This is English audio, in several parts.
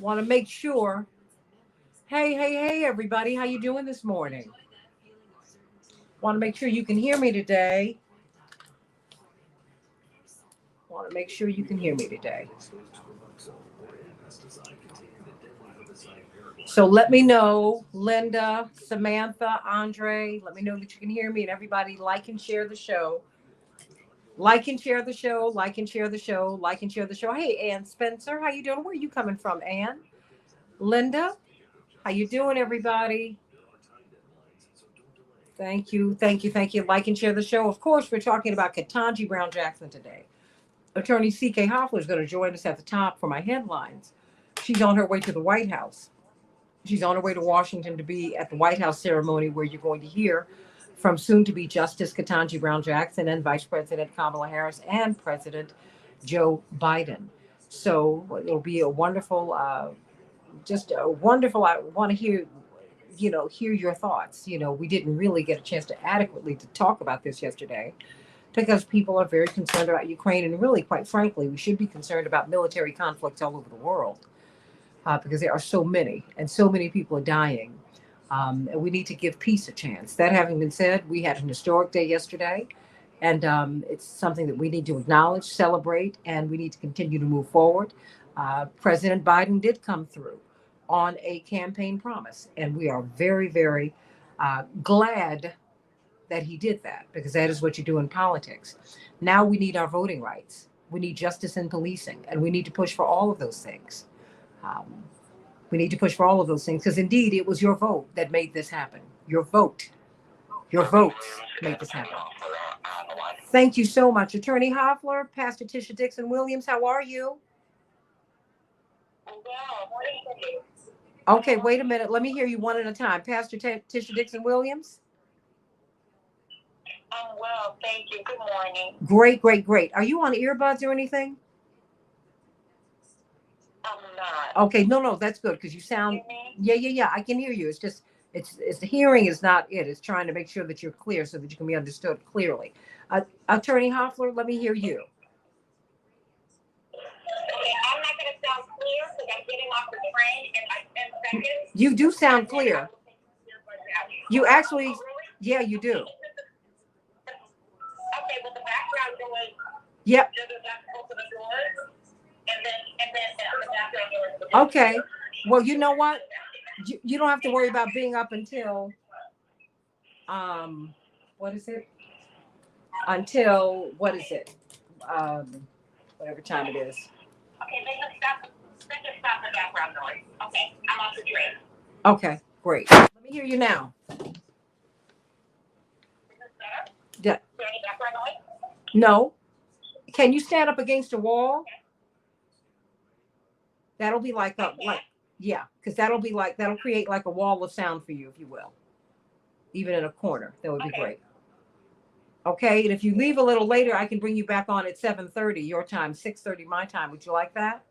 Want to make sure. Hey, everybody. How you doing this morning? Want to make sure you can hear me today. Want to make sure you can hear me today. So let me know, Linda, Samantha, Andre. Let me know that you can hear me, and everybody like and share the show. Like and share the show. Like and share the show. Like and share the show. Hey, Ann Spencer, how you doing? Where are you coming from, Ann? Linda, how you doing, everybody? Thank you. Like and share the show. Of course, we're talking about Katanji Brown Jackson today. Attorney C.K. Hoffler is going to join us at the top for my headlines. She's on her way to the White House. She's on her way to Washington to be at the White House ceremony where you're going to hear from soon-to-be Justice Katanji Brown Jackson and Vice President Kamala Harris and President Joe Biden. So it'll be a wonderful, just a wonderful. I want to hear your thoughts. We didn't really get a chance to adequately to talk about this yesterday because people are very concerned about Ukraine, and really, quite frankly, we should be concerned about military conflicts all over the world because there are so many, and so many people are dying. And we need to give peace a chance. That having been said, we had an historic day yesterday, and it's something that we need to acknowledge, celebrate, and we need to continue to move forward. President Biden did come through on a campaign promise, and we are very, very glad that he did that, because that is what you do in politics. Now we need our voting rights. We need justice in policing, and we need to push for all of those things. Um, we need to push for all of those things because indeed it was your vote that made this happen. Your votes made this happen. Thank you so much, Attorney Hoffler, Pastor Tisha Dixon Williams. How are you? Okay, wait a minute. Let me hear you one at a time. Pastor Tisha Dixon Williams. I'm well, thank you. Good morning. Great. Are you on earbuds or anything? I'm not. Okay, no, that's good because you sound. Yeah. I can hear you. It's just it's the hearing is not it. It's trying to make sure that you're clear so that you can be understood clearly. Attorney Hoffler, let me hear you. Okay, I'm not going to sound clear because I'm getting off the train in like 10 seconds. You do sound clear. You actually, yeah, you do. Okay, but the background noise. Yep. Open the doors, and then the background noise. Okay. Well, you know what? You don't have to worry about being up until what is it? Until what is it? Whatever time it is. Okay, they just stop the background noise. Okay, I'm off the train. Okay, great. Let me hear you now. Is this better? Yeah. Is there any background noise? No. Can you stand up against a wall? Okay. That'll be like yeah, because that'll create like a wall of sound for you, if you will. Even in a corner, that would be great. Okay, and if you leave a little later, I can bring you back on at 7:30 your time, 6:30 my time. Would you like that?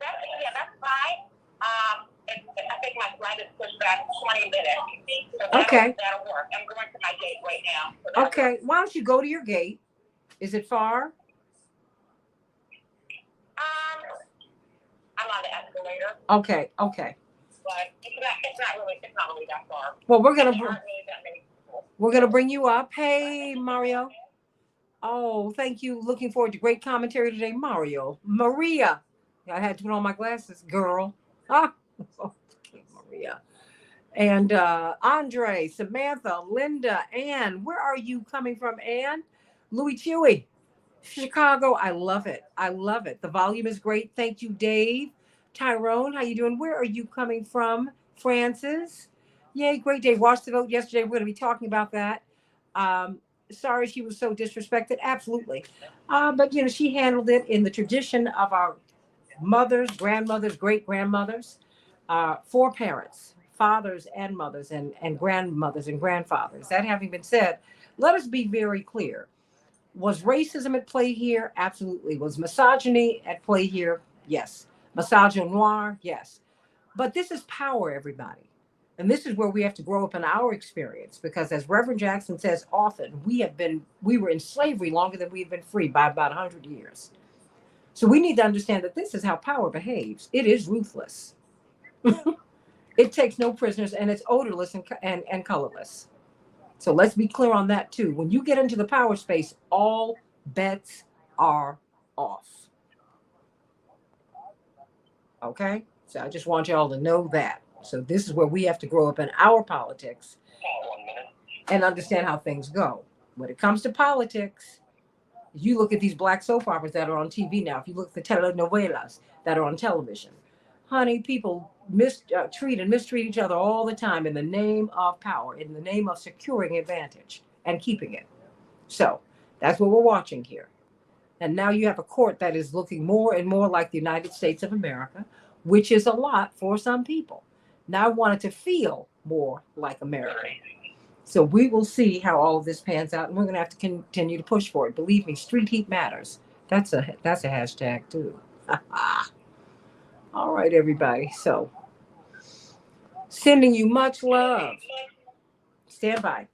That's fine. I think my flight is pushed back 20 minutes. So Okay. That'll work. I'm going to my gate right now. So okay, why don't you go to your gate? Is it far? I'm on the escalator. Okay. But it's not really that far. Well, we're There aren't really that many people. gonna bring you up. Hey, Mario. Oh, thank you. Looking forward to great commentary today, Mario. Maria. I had to put on my glasses, girl. Ah, okay, Maria. And Andre, Samantha, Linda, Ann. Where are you coming from, Ann? Louis Chewy, Chicago. I love it. The volume is great. Thank you, Dave. Tyrone, how you doing? Where are you coming from? Francis. Yay, great day. Watched the vote yesterday. We're going to be talking about that. Sorry she was so disrespected. Absolutely. But, she handled it in the tradition of our mothers, grandmothers, great-grandmothers, foreparents, fathers and mothers, and grandmothers and grandfathers. That having been said, let us be very clear. Was racism at play here? Absolutely. Was misogyny at play here? Yes. Misogynoir? Yes. But this is power, everybody. And this is where we have to grow up in our experience, because as Reverend Jackson says often, we were in slavery longer than we have been free by about 100 years. So we need to understand that this is how power behaves. It is ruthless. It takes no prisoners, and it's odorless and colorless. So let's be clear on that too. When you get into the power space, all bets are off. Okay? So I just want y'all to know that. So this is where we have to grow up in our politics and understand how things go. When it comes to politics, you look at these black soap operas that are on TV now. If you look at the telenovelas that are on television, honey, people mistreat and mistreat each other all the time in the name of power, in the name of securing advantage and keeping it. So that's what we're watching here. And now you have a court that is looking more and more like the United States of America, which is a lot for some people. Now I want it to feel more like America. So we will see how all of this pans out, and we're going to have to continue to push for it. Believe me, street heat matters. That's a hashtag too. All right, everybody. So sending you much love. Stand by.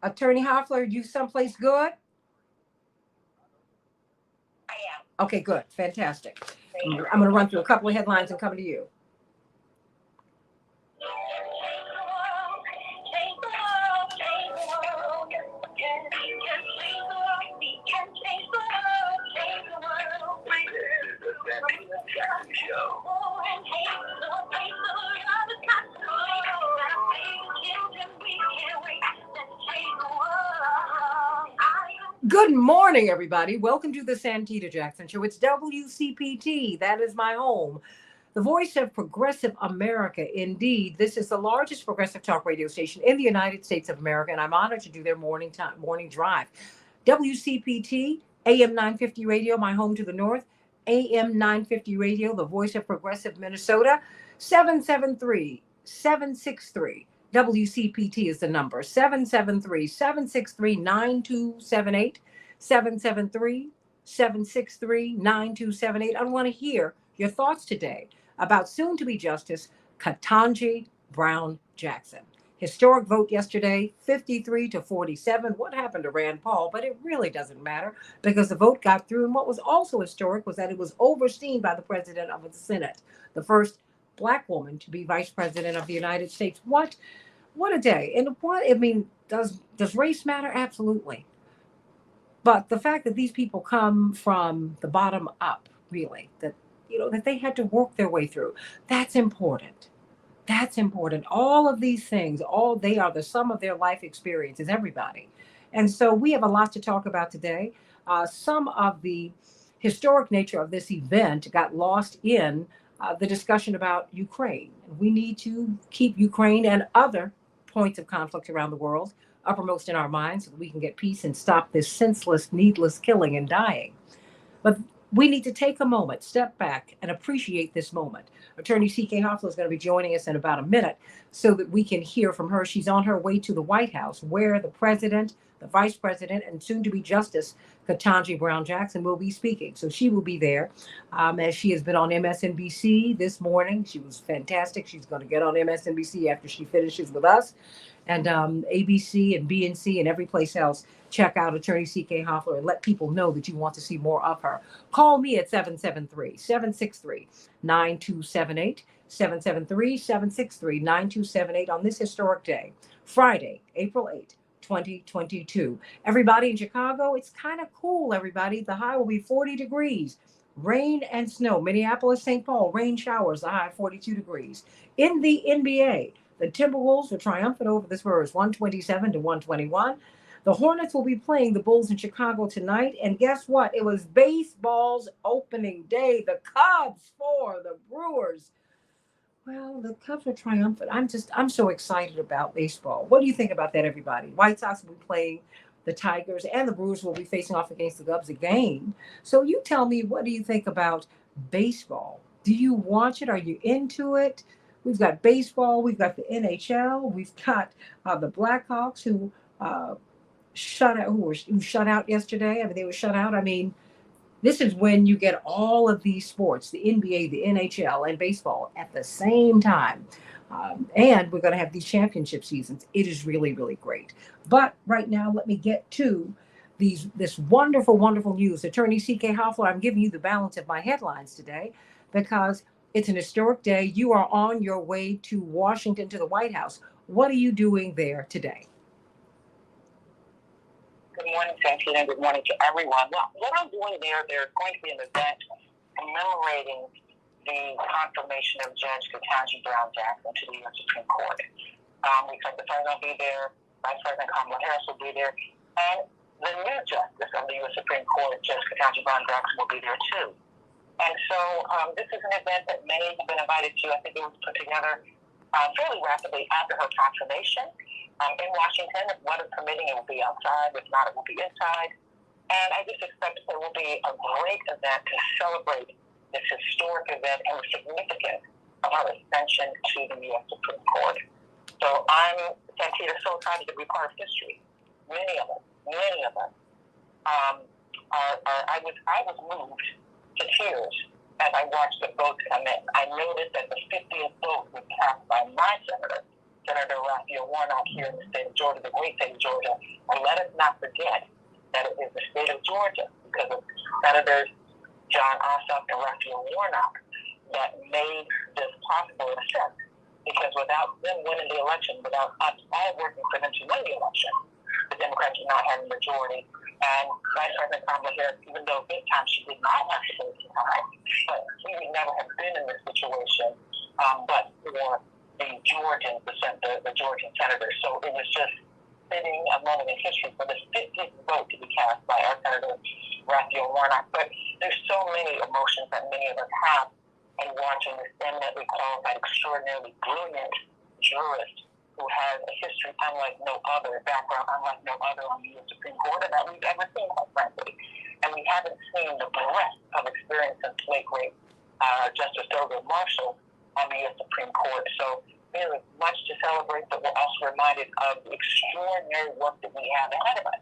Attorney Hoffler, you someplace good? I am. Okay, good. Fantastic. I'm going to run through a couple of headlines and come to you. Good morning, everybody. Welcome to the Santita Jackson Show. It's WCPT. That is my home. The voice of progressive America. Indeed, this is the largest progressive talk radio station in the United States of America, and I'm honored to do their morning drive. WCPT, AM 950 Radio, my home to the north. AM 950 Radio, the voice of progressive Minnesota. 773-763. WCPT is the number. 773-763-9278. 773-763-9278. I want to hear your thoughts today about soon-to-be Justice Katanji Brown Jackson. Historic vote yesterday, 53-47. What happened to Rand Paul? But it really doesn't matter because the vote got through. And what was also historic was that it was overseen by the president of the Senate, the first Black woman to be vice president of the United States. What a day. And does race matter? Absolutely. But the fact that these people come from the bottom up, really, that they had to work their way through, that's important. That's important. All of these things, they are the sum of their life experiences, everybody. And so we have a lot to talk about today. Some of the historic nature of this event got lost in the discussion about Ukraine. We need to keep Ukraine and other points of conflict around the world uppermost in our minds so that we can get peace and stop this senseless, needless killing and dying. But we need to take a moment, step back, and appreciate this moment. Attorney C.K. Hoffler is going to be joining us in about a minute so that we can hear from her. She's on her way to the White House, where the president, the vice president, and soon-to-be Justice Katanji Brown Jackson will be speaking. So she will be there, as she has been on MSNBC this morning. She was fantastic. She's going to get on MSNBC after she finishes with us. And ABC and BNC and every place else. Check out Attorney C.K. Hoffler and let people know that you want to see more of her. Call me at 773-763-9278, 773-763-9278 on this historic day, Friday, April 8th, 2022. Everybody in Chicago, it's kind of cool, everybody. The high will be 40 degrees. Rain and snow. Minneapolis, St. Paul, rain showers, the high 42 degrees. In the NBA, the Timberwolves were triumphant over the Spurs, 127-121. The Hornets will be playing the Bulls in Chicago tonight. And guess what? It was baseball's opening day. The Cubs 4, the Brewers. Well, the Cubs are triumphant. I'm so excited about baseball. What do you think about that, everybody? White Sox will be playing the Tigers, and the Brewers will be facing off against the Cubs again. So you tell me, what do you think about baseball? Do you watch it? Are you into it? We've got baseball. We've got the NHL. We've got the Blackhawks who shut out yesterday. They were shut out. This is when you get all of these sports, the NBA, the NHL, and baseball at the same time. And we're going to have these championship seasons. It is really, really great. But right now, let me get to this wonderful, wonderful news. Attorney C.K. Hoffler, I'm giving you the balance of my headlines today because it's an historic day. You are on your way to Washington, to the White House. What are you doing there today? Good morning, Santita, and good morning to everyone. Well, what I'm doing there's going to be an event commemorating the confirmation of Judge Katanji Brown Jackson to the U.S. Supreme Court. We expect the president will be there, Vice President Kamala Harris will be there, and the new justice of the U.S. Supreme Court, Judge Katanji Brown Jackson, will be there too. And so this is an event that many have been invited to. I think it was put together fairly rapidly after her confirmation in Washington. If weather permitting, it will be outside. If not, it will be inside. And I just expect there will be a great event to celebrate this historic event and the significance of her ascension to the U.S. Supreme Court. So I'm, Santita, so excited to be part of history. Many of us. I was moved to tears as I watched the votes come in. I noticed that the 50th vote was cast by my senator, Senator Raphael Warnock, here in the state of Georgia, the great state of Georgia. And let us not forget that it is the state of Georgia, because of Senators John Ossoff and Raphael Warnock, that made this possible in a sense. Because without them winning the election, without us all working for them to win the election, the Democrats would not have a majority. And Vice President Kamala Harris, even though this time she did not have to vote time, but we would never have been in this situation but for the Georgian senators. So it was just fitting a moment in history for the 50th vote to be cast by our Senator Raphael Warnock. But there's so many emotions that many of us have in watching this eminently qualified, extraordinarily brilliant jurist who has a history unlike no other, background unlike no other on the U.S. Supreme Court that we've ever seen, quite frankly. And we haven't seen the breadth of experience since late great Justice Thurgood Marshall on the U.S. Supreme Court. So there is much to celebrate, but we're also reminded of the extraordinary work that we have ahead of us.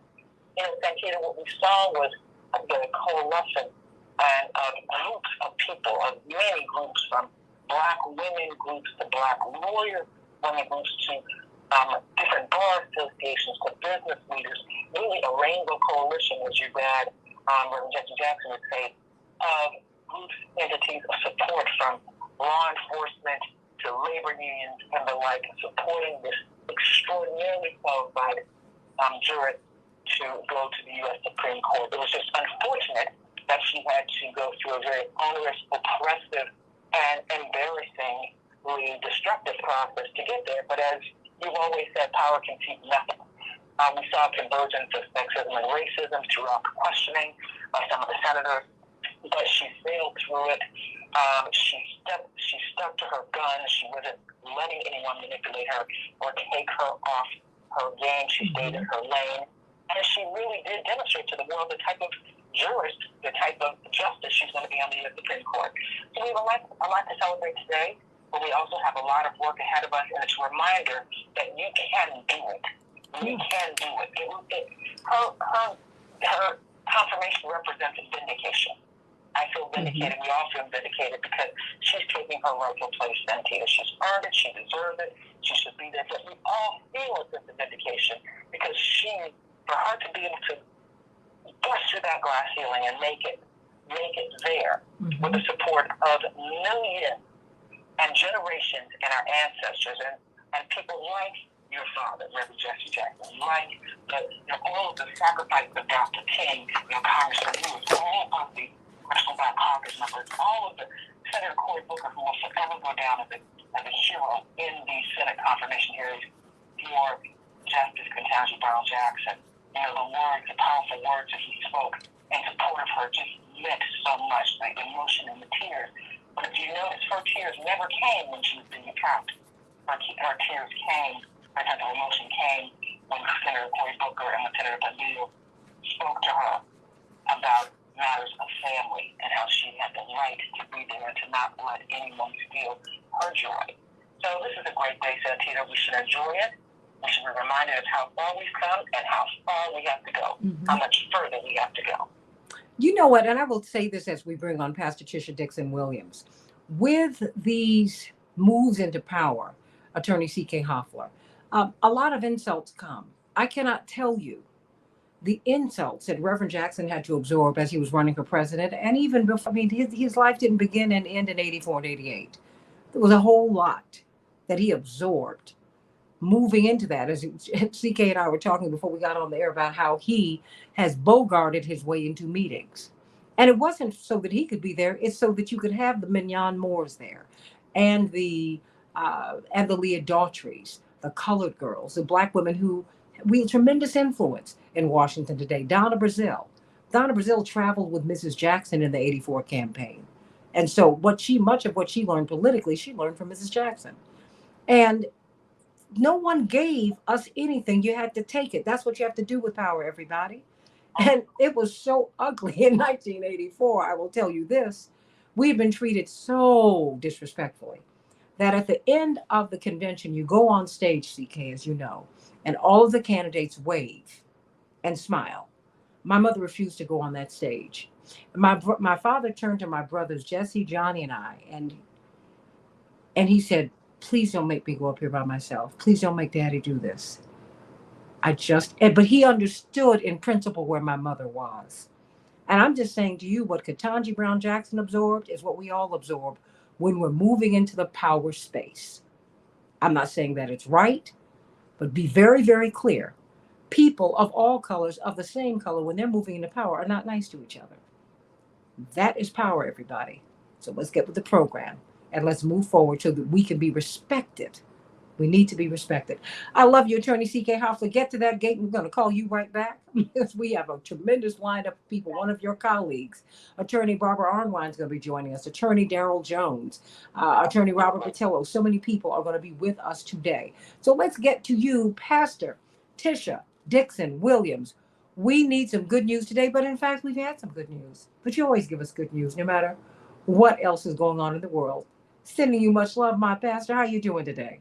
You know, Santita, what we saw was the coalition and of groups of people, of many groups, from Black women groups to Black lawyer women groups to different bar associations to business leaders, really a rainbow coalition, as your dad, Reverend Jesse Jackson would say, of groups, entities of support from law enforcement to labor unions and the like, supporting this extraordinarily qualified jurist to go to the U.S. Supreme Court. It was just unfortunate that she had to go through a very onerous, oppressive, and embarrassingly destructive process to get there. But as you've always said, power can keep nothing. We saw a convergence of sexism and racism throughout the questioning by some of the senators, but she sailed through it. She stuck to her guns. She wasn't letting anyone manipulate her or take her off her game. She stayed in her lane. And she really did demonstrate to the world the type of jurist, the type of justice she's going to be on the U.S. Supreme Court. So we have a lot to celebrate today, but we also have a lot of work ahead of us, and it's a reminder that you can do it. You can do it. Her confirmation represents a vindication. I feel vindicated. We all feel vindicated because she's taking her rightful place, Santita. She's earned it. She deserves it. She should be there. But we all feel a sense of vindication because for her to be able to bust through that glass ceiling and make it there with the support of millions and generations and our ancestors and people like your father, Reverend Jesse Jackson, like all of the sacrifices of Dr. King, Congressman Lewis, all of the National Black Caucus members, all of the Senator Cory Booker, who will forever go down as a hero in the Senate confirmation hearings for Justice Katanji Brown Jackson. The powerful words that he spoke in support of her just meant so much, like the emotion and the tears. But if you notice, her tears never came when she was being attacked. Her tears came, her emotion came when Senator Cory Booker and Senator Padilla spoke to her about matters of family and how she had the right to be there and to not let anyone steal her joy. So this is a great day, Santita. We should enjoy it. We should be reminded of how far we've come and how far we have to go, how much further we have to go. You know what? And I will say this as we bring on Pastor Tisha Dixon Williams. With these moves into power, Attorney C.K. Hoffler, a lot of insults come. I cannot tell you the insults that Reverend Jackson had to absorb as he was running for president. And even before, I mean, his life didn't begin and end in 84 and 88. There was a whole lot that he absorbed moving into that. As CK and I were talking before we got on the air about how he has bogarted his way into meetings. And it wasn't so that he could be there, it's so that you could have the Mignon Moores there and the Leah Daughtries, the colored girls, the black women who wield tremendous influence in Washington today. Donna Brazile. Donna Brazile traveled with Mrs. Jackson in the 84 campaign. And so much of what she learned politically, she learned from Mrs. Jackson. And no one gave us anything. You had to take it. That's what you have to do with power, everybody. And it was so ugly in 1984. I will tell you this. We've been treated so disrespectfully that at the end of the convention, you go on stage, CK, as you know, and all of the candidates wave and smile. My mother refused to go on that stage. My father turned to my brothers, Jesse, Johnny, and I, and he said, please don't make me go up here by myself. Please don't make Daddy do this. But he understood in principle where my mother was. And I'm just saying to you, what Katanji Brown Jackson absorbed is what we all absorb when we're moving into the power space. I'm not saying that it's right, but be very, very clear. People of all colors, of the same color, when they're moving into power, are not nice to each other. That is power, everybody. So let's get with the program and let's move forward so that we can be respected. We need to be respected. I love you, Attorney C.K. Hoffler. Get to that gate and we're going to call you right back because we have a tremendous lineup of people. One of your colleagues, Attorney Barbara Arnwine, is going to be joining us. Attorney Darrell Jones, Attorney Robert Patillo. So many people are going to be with us today. So let's get to you, Pastor Tisha Dixon Williams. We need some good news today, but in fact, we've had some good news. But you always give us good news, no matter what else is going on in the world. Sending you much love, my pastor. How are you doing today?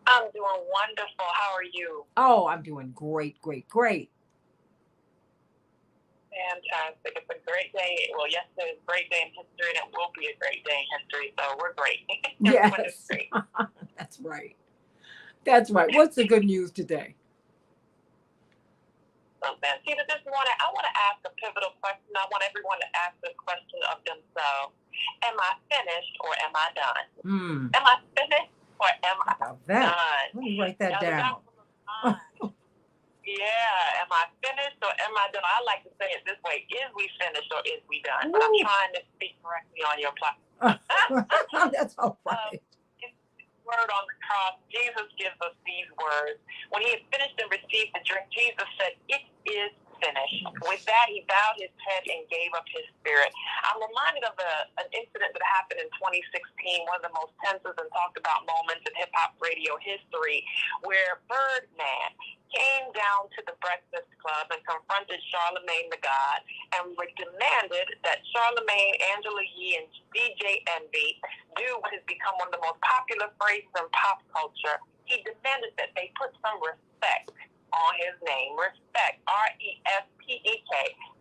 I'm doing wonderful. How are you? Oh, I'm doing great. Fantastic. It's a great day. Well, yesterday was a great day in history, and it will be a great day in history, so we're great. Yes. Great. That's right. What's the good news today? So, Santita, this morning, I want to ask a pivotal question. I want everyone to ask this question of themselves. Am I finished or am I done? Am I finished? Or am I done? Let me write that down. Yeah, am I finished or am I done? I like to say it this way: is we finished or is we done? But I'm trying to speak correctly on your platform. That's all right. Word on the cross, Jesus gives us these words. When he had finished and received the drink, Jesus said, "It is finished." With that, he bowed his head and gave up his spirit. I'm reminded of an incident that happened in 2016, one of the most tense and talked about moments in hip-hop radio history, where Birdman came down to the Breakfast Club and confronted Charlemagne the God and demanded that Charlemagne, Angela Yee, and DJ Envy do what has become one of the most popular phrases in pop culture. He demanded that they put some respect on his name. Respect, R-E-S-P-E-K,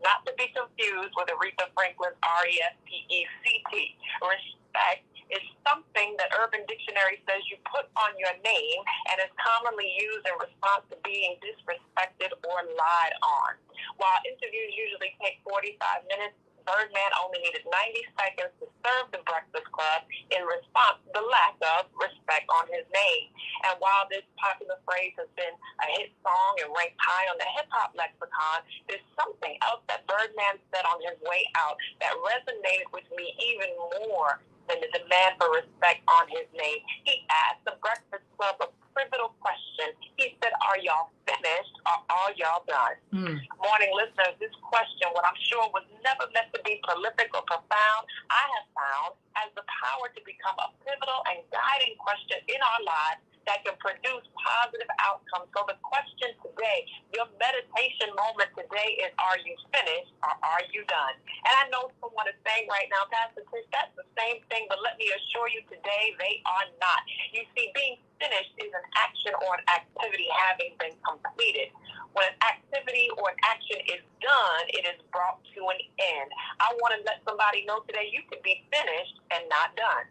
not to be confused with Aretha Franklin's R-E-S-P-E-C-T. Respect is something that Urban Dictionary says you put on your name and is commonly used in response to being disrespected or lied on. While interviews usually take 45 minutes, Birdman only needed 90 seconds to serve the Breakfast Club in response to the lack of respect on his name. And while this popular phrase has been a hit song and ranked high on the hip-hop lexicon, there's something else that Birdman said on his way out that resonated with me even more than the demand for respect on his name. He asked the Breakfast Club a pivotal question. He said, "Are y'all finished or are y'all done?" Morning listeners, this question, what I'm sure was never meant to be prolific or profound, I have found has the power to become a pivotal and guiding question in our lives that can produce positive outcomes. So the question today, your meditation moment today is, are you finished or are you done? And I know someone is saying right now, Pastor Chris, that's the same thing, but let me assure you today, they are not. You see, being finished is an action or an activity having been completed. When an activity or an action is done, it is brought to an end. I want to let somebody know today you could be finished and not done.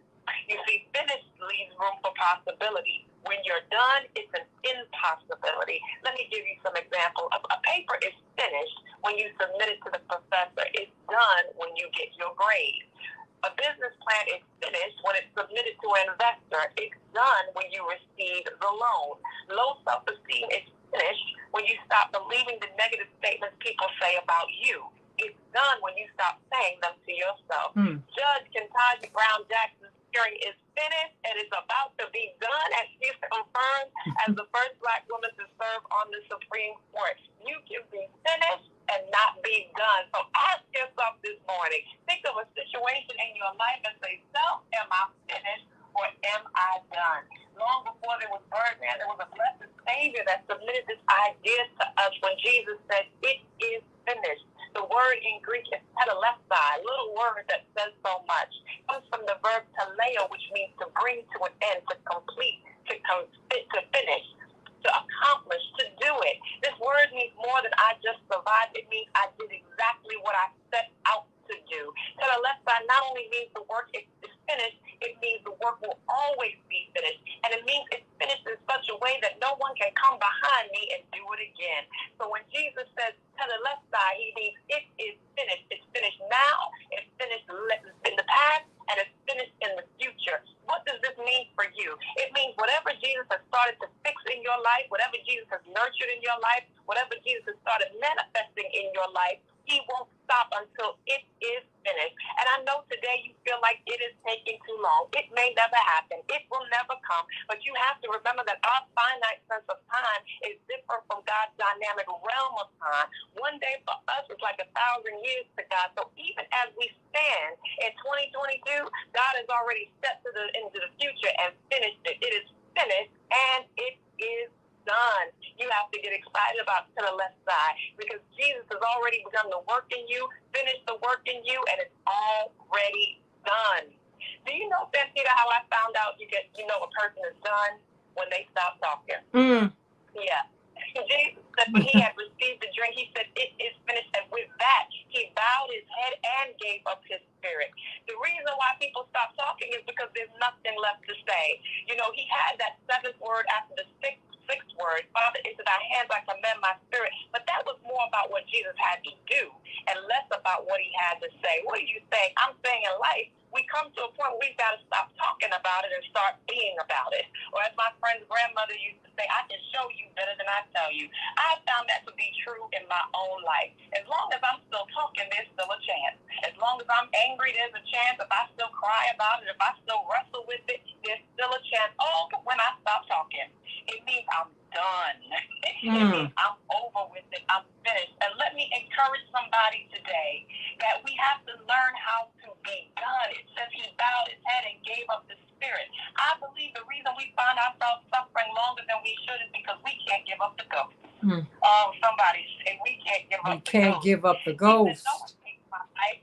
You see, finished leaves room for possibility. When you're done, it's an impossibility. Let me give you some examples. A paper is finished when you submit it to the professor. It's done when you get your grade. A business plan is finished when it's submitted to an investor. It's done when you receive the loan. Low self-esteem is finished when you stop believing the negative statements people say about you. It's done when you stop saying them to yourself. Judge Katanji Brown Jackson's hearing is finished and it's about to be done, as she's confirmed as the first Black woman to serve on the Supreme Court. You can be finished and not be done. So ask yourself this morning, think of a situation in your life and say, self, am I finished or am I done? Long before there was Birdman, there was a blessed Savior that submitted this idea to us when Jesus said, it is finished. The word in Greek is tetelestai, a little word that says so much. It comes from the verb teleo, which means to bring to an end, to complete, to finish, to accomplish, to do it. This word means more than I just survived. It means I did exactly what I set out to do. Tetelestai not only means the work is finished, it means the work will always be finished. And it means it's finished in such a way that no one can come behind me and do it again. So when Jesus says tetelestai, he means it is finished. It's finished now, it's finished in the past, and it's finished in the future. What does this mean for you? It means whatever Jesus has started to fix in your life, whatever Jesus has nurtured in your life, whatever Jesus has started manifesting in your life, he won't stop until it is finished. And I know today you feel like it is taking too long. It may never happen. It will never come. But you have to remember that our finite sense of time is different from God's dynamic realm of time. One day for us is like 1,000 years to God. So even as we stand in 2022, God has already stepped into the future and finished it. It is finished and it is done. You have to get excited about to the left side because Jesus has already begun the work in you, finished the work in you, and it's already done. Do you know, Santita, how I found out you know a person is done when they stop talking? Yeah. Jesus said when he had received the drink, he said, it is finished. And with that, he bowed his head and gave up his spirit. The reason why people stop talking is because there's nothing left to say. You know, he had that seventh word after the sixth word, Father, into thy hands I commend my spirit. But that was more about what Jesus had to do and less about what he had to say. What are you saying? I'm saying in life, we come to a point where we've got to stop talking about it and start being about it. Or as my friend's grandmother used to say, I can show you better than I tell you. I found that to be true in my own life. As long as I'm still talking, there's still a chance. As long as I'm angry, there's a chance. If I still cry about it, if I still wrestle with it, there's still a chance. Oh, but when I stop talking, it means I'm done. It means I'm over with it. I'm finished. And let me encourage somebody today that we have to learn how to be done. It says he bowed his head and gave up the spirit. I believe the reason we find ourselves suffering longer than we should is because we can't give up the ghost. Somebody say we can't give up the ghost. We can't give up the ghost. No one takes my life.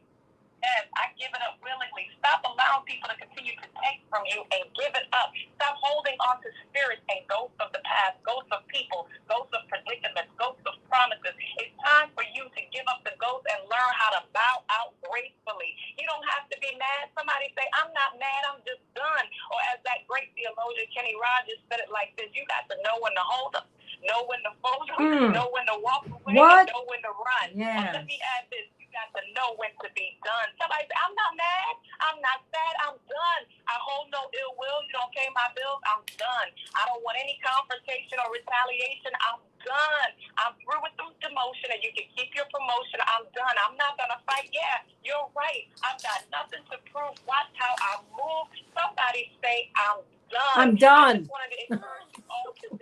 Yes, I give it up willingly. Stop allowing people to continue to take from you and give it up. Stop holding on to spirits and ghosts of the past, ghosts of people, ghosts of predicaments, ghosts of promises. It's time for you to give up the ghost and learn how to bow out gracefully. You don't have to be mad. Somebody say, I'm not mad, I'm just done. Or as that great theologian Kenny Rogers said it like this, you got to know when to hold them, know when to fold them, know when to walk away, and know when to run. Yes. Let me add this. Got to know when to be done. Somebody say, I'm not mad, I'm not sad, I'm done. I hold no ill will. You don't pay my bills, I'm done. I don't want any confrontation or retaliation. I'm done. I'm through with the demotion and you can keep your promotion. I'm done. I'm not gonna fight. Yeah, you're right. I've got nothing to prove. Watch how I move. Somebody say, I'm done. I'm done. I just wanted to encourage you all to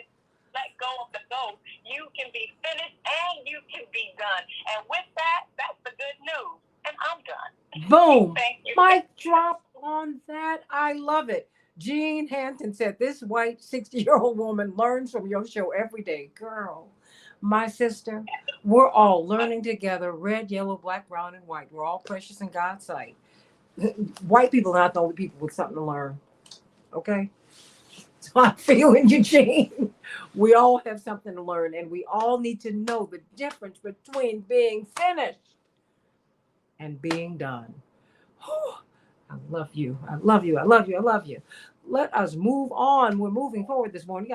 let go of the ghost. You can be finished and you can be done. And with that, that's the good news. And I'm done. Boom. Thank you. Mic drop on that. I love it. Jean Hampton said, this white 60-year-old woman learns from your show every day. Girl, my sister, we're all learning together. Red, yellow, black, brown, and white. We're all precious in God's sight. White people are not the only people with something to learn. Okay? So I'm feeling you, Jean. We all have something to learn, and we all need to know the difference between being finished and being done. Whew, I love you. I love you. I love you. I love you. Let us move on. We're moving forward this morning.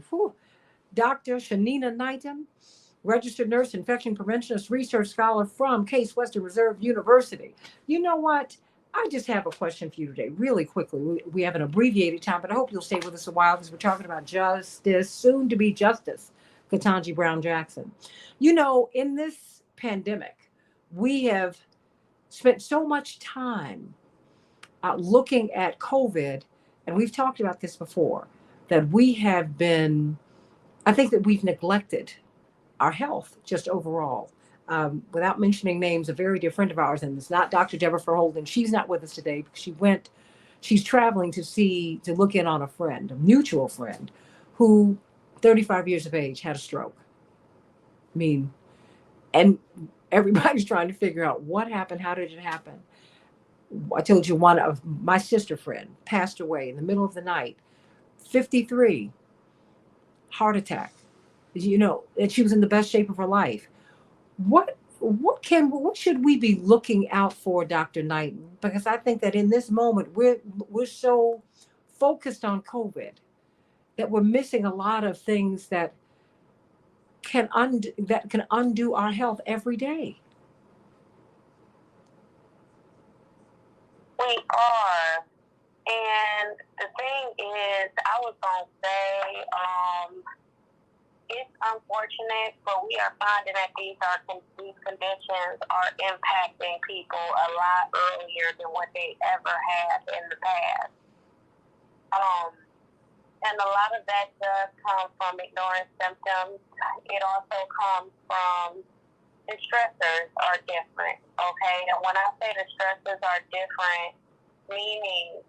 Whew. Dr. Shanina Knighton, registered nurse, infection preventionist, research scholar from Case Western Reserve University. You know what? I just have a question for you today, really quickly. We have an abbreviated time, but I hope you'll stay with us a while because we're talking about justice, soon to be Justice, Katanji Brown Jackson. You know, in this pandemic, we have spent so much time looking at COVID, and we've talked about this before, that we have been, I think that we've neglected our health just overall. Without mentioning names, a very dear friend of ours, and it's not Dr. Jennifer Holden. She's not with us today because she's traveling to look in on a friend, a mutual friend, who 35 years of age had a stroke. I mean, and everybody's trying to figure out what happened, how did it happen? I told you one of my sister friend passed away in the middle of the night, 53, heart attack. You know, and she was in the best shape of her life. What should we be looking out for, Dr. Knighton? Because I think that in this moment we're so focused on COVID that we're missing a lot of things that can undo our health every day. We are. And the thing is, I was going to say, it's unfortunate, but we are finding that these conditions are impacting people a lot earlier than what they ever have in the past. And a lot of that does come from ignoring symptoms. It also comes from the stressors are different, okay? And when I say the stressors are different, meaning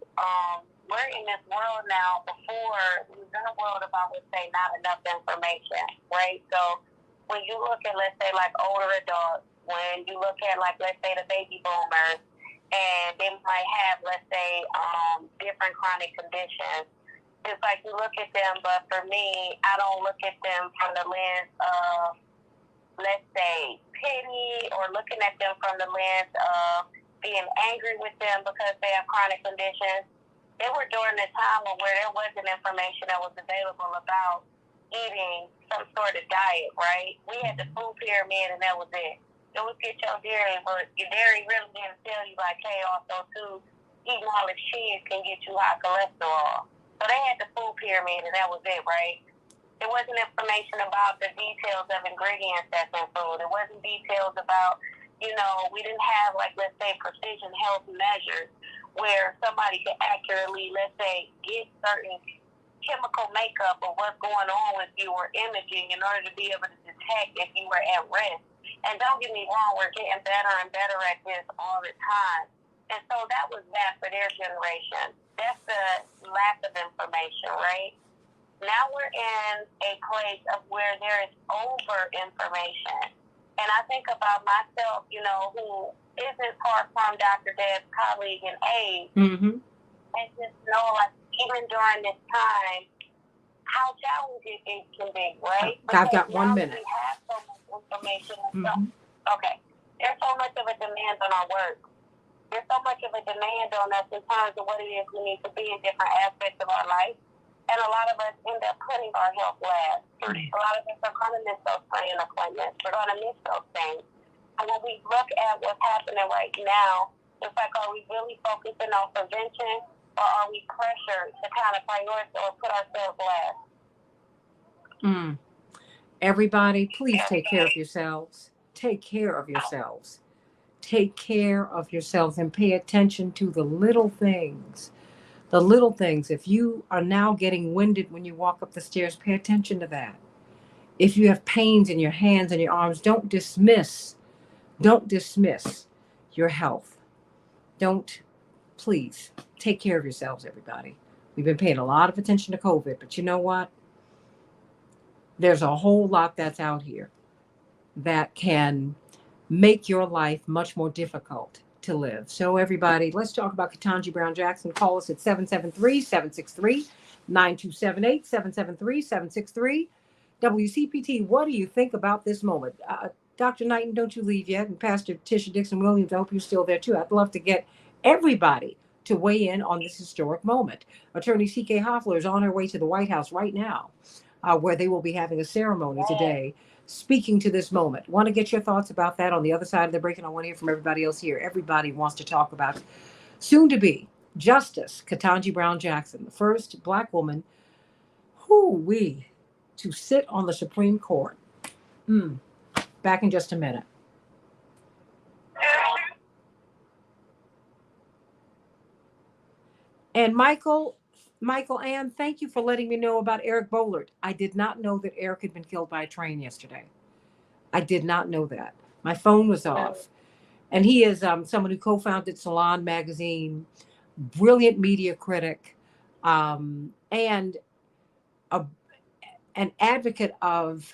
we're in this world now. Before, we was in a world of, I would say, not enough information, right? So when you look at, let's say, like older adults, when you look at, like, let's say, the baby boomers, and they might have, let's say, different chronic conditions, it's like you look at them, but for me, I don't look at them from the lens of, let's say, pity, or looking at them from the lens of being angry with them because they have chronic conditions. They were during a time where there wasn't information that was available about eating some sort of diet, right? We had the food pyramid, and that was it. It was get your dairy, but your dairy really didn't tell you, like, hey, also, too, eating all the cheese can get you high cholesterol. So they had the food pyramid, and that was it, right? There wasn't information about the details of ingredients that's in food. There wasn't details about, you know, we didn't have, like, let's say, precision health measures where somebody could accurately, let's say, get certain chemical makeup of what's going on with you or imaging in order to be able to detect if you were at risk. And don't get me wrong, we're getting better and better at this all the time. And so that was that for their generation. That's the lack of information, right? Now we're in a place of where there is over information. And I think about myself, you know, who isn't far from Dr. Deb's colleague in age, and just know, like, even during this time, how challenging it can be, right? I've got 1 minute. We have so much information. Okay. There's so much of a demand on our work. There's so much of a demand on us in terms of what it is we need to be in different aspects of our life. And a lot of us end up putting our health last. A lot of us are going to miss those planning appointments. We're going to miss those things. And when we look at what's happening right now, it's like, are we really focusing on prevention, or are we pressured to kind of prioritize or put ourselves last? Everybody, please take care of yourselves. Take care of yourselves. Take care of yourselves and pay attention to the little things. The little things. If you are now getting winded when you walk up the stairs, pay attention to that. If you have pains in your hands and your arms, don't dismiss your health. Please take care of yourselves, everybody. We've been paying a lot of attention to COVID, but you know what? There's a whole lot that's out here that can make your life much more difficult to live. So everybody, let's talk about Katanji Brown Jackson. Call us at 773-763-9278, 773-763. WCPT, what do you think about this moment? Dr. Knighton, don't you leave yet. And Pastor Tisha Dixon Williams, I hope you're still there too. I'd love to get everybody to weigh in on this historic moment. Attorney C.K. Hoffler is on her way to the White House right now, where they will be having a ceremony today speaking to this moment. Want to get your thoughts about that on the other side of the break, and I want to hear from everybody else here. Everybody wants to talk about soon to be Justice Katanji Brown Jackson, the first Black woman to sit on the Supreme Court. Back in just a minute. And Michael Ann, thank you for letting me know about Eric Bollard. I did not know that Eric had been killed by a train yesterday. I did not know that. My phone was off. And he is someone who co-founded Salon Magazine, brilliant media critic, and an advocate of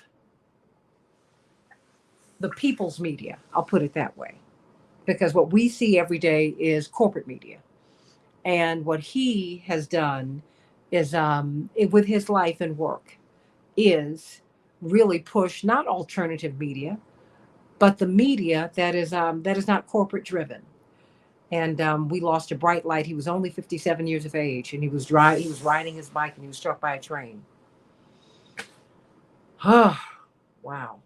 the people's media. I'll put it that way. Because what we see every day is corporate media. And what he has done is, with his life and work, is really push not alternative media, but the media that is not corporate driven. And we lost a bright light. He was only 57 years of age, and he was riding his bike, and he was struck by a train. Oh, wow.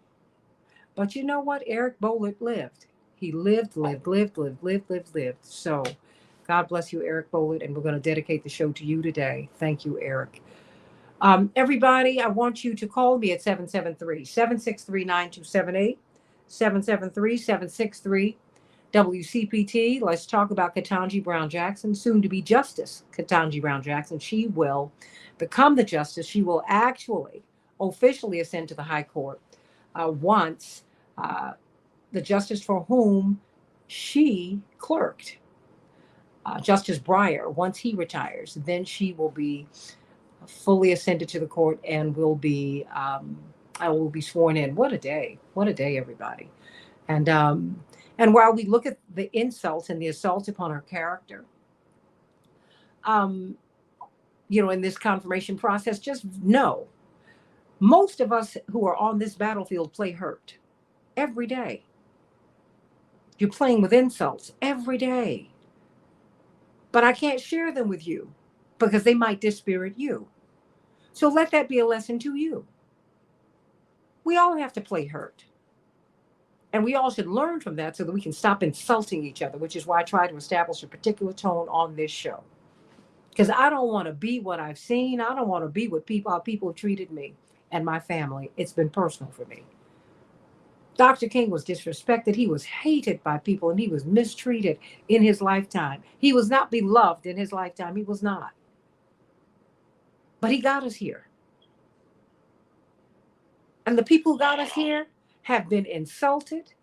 But you know what? Eric Bollard lived. He lived. So God bless you, Eric Bollard, and we're going to dedicate the show to you today. Thank you, Eric. Everybody, I want you to call me at 773-763-9278, 773-763-WCPT. Let's talk about Katanji Brown Jackson, soon to be Justice Katanji Brown Jackson. She will become the justice. She will actually officially ascend to the High Court once the justice for whom she clerked, Justice Breyer, once he retires, then she will be fully ascended to the court and will be sworn in. What a day, everybody. And while we look at the insults and the assaults upon her character, in this confirmation process, just know most of us who are on this battlefield play hurt every day. You're playing with insults every day. But I can't share them with you because they might dispirit you. So let that be a lesson to you. We all have to play hurt. And we all should learn from that so that we can stop insulting each other, which is why I try to establish a particular tone on this show. Because I don't want to be what I've seen. I don't want to be what how people have treated me and my family. It's been personal for me. Dr. King was disrespected. He was hated by people, and he was mistreated in his lifetime. He was not beloved in his lifetime. He was not. But he got us here. And the people who got us here have been insulted,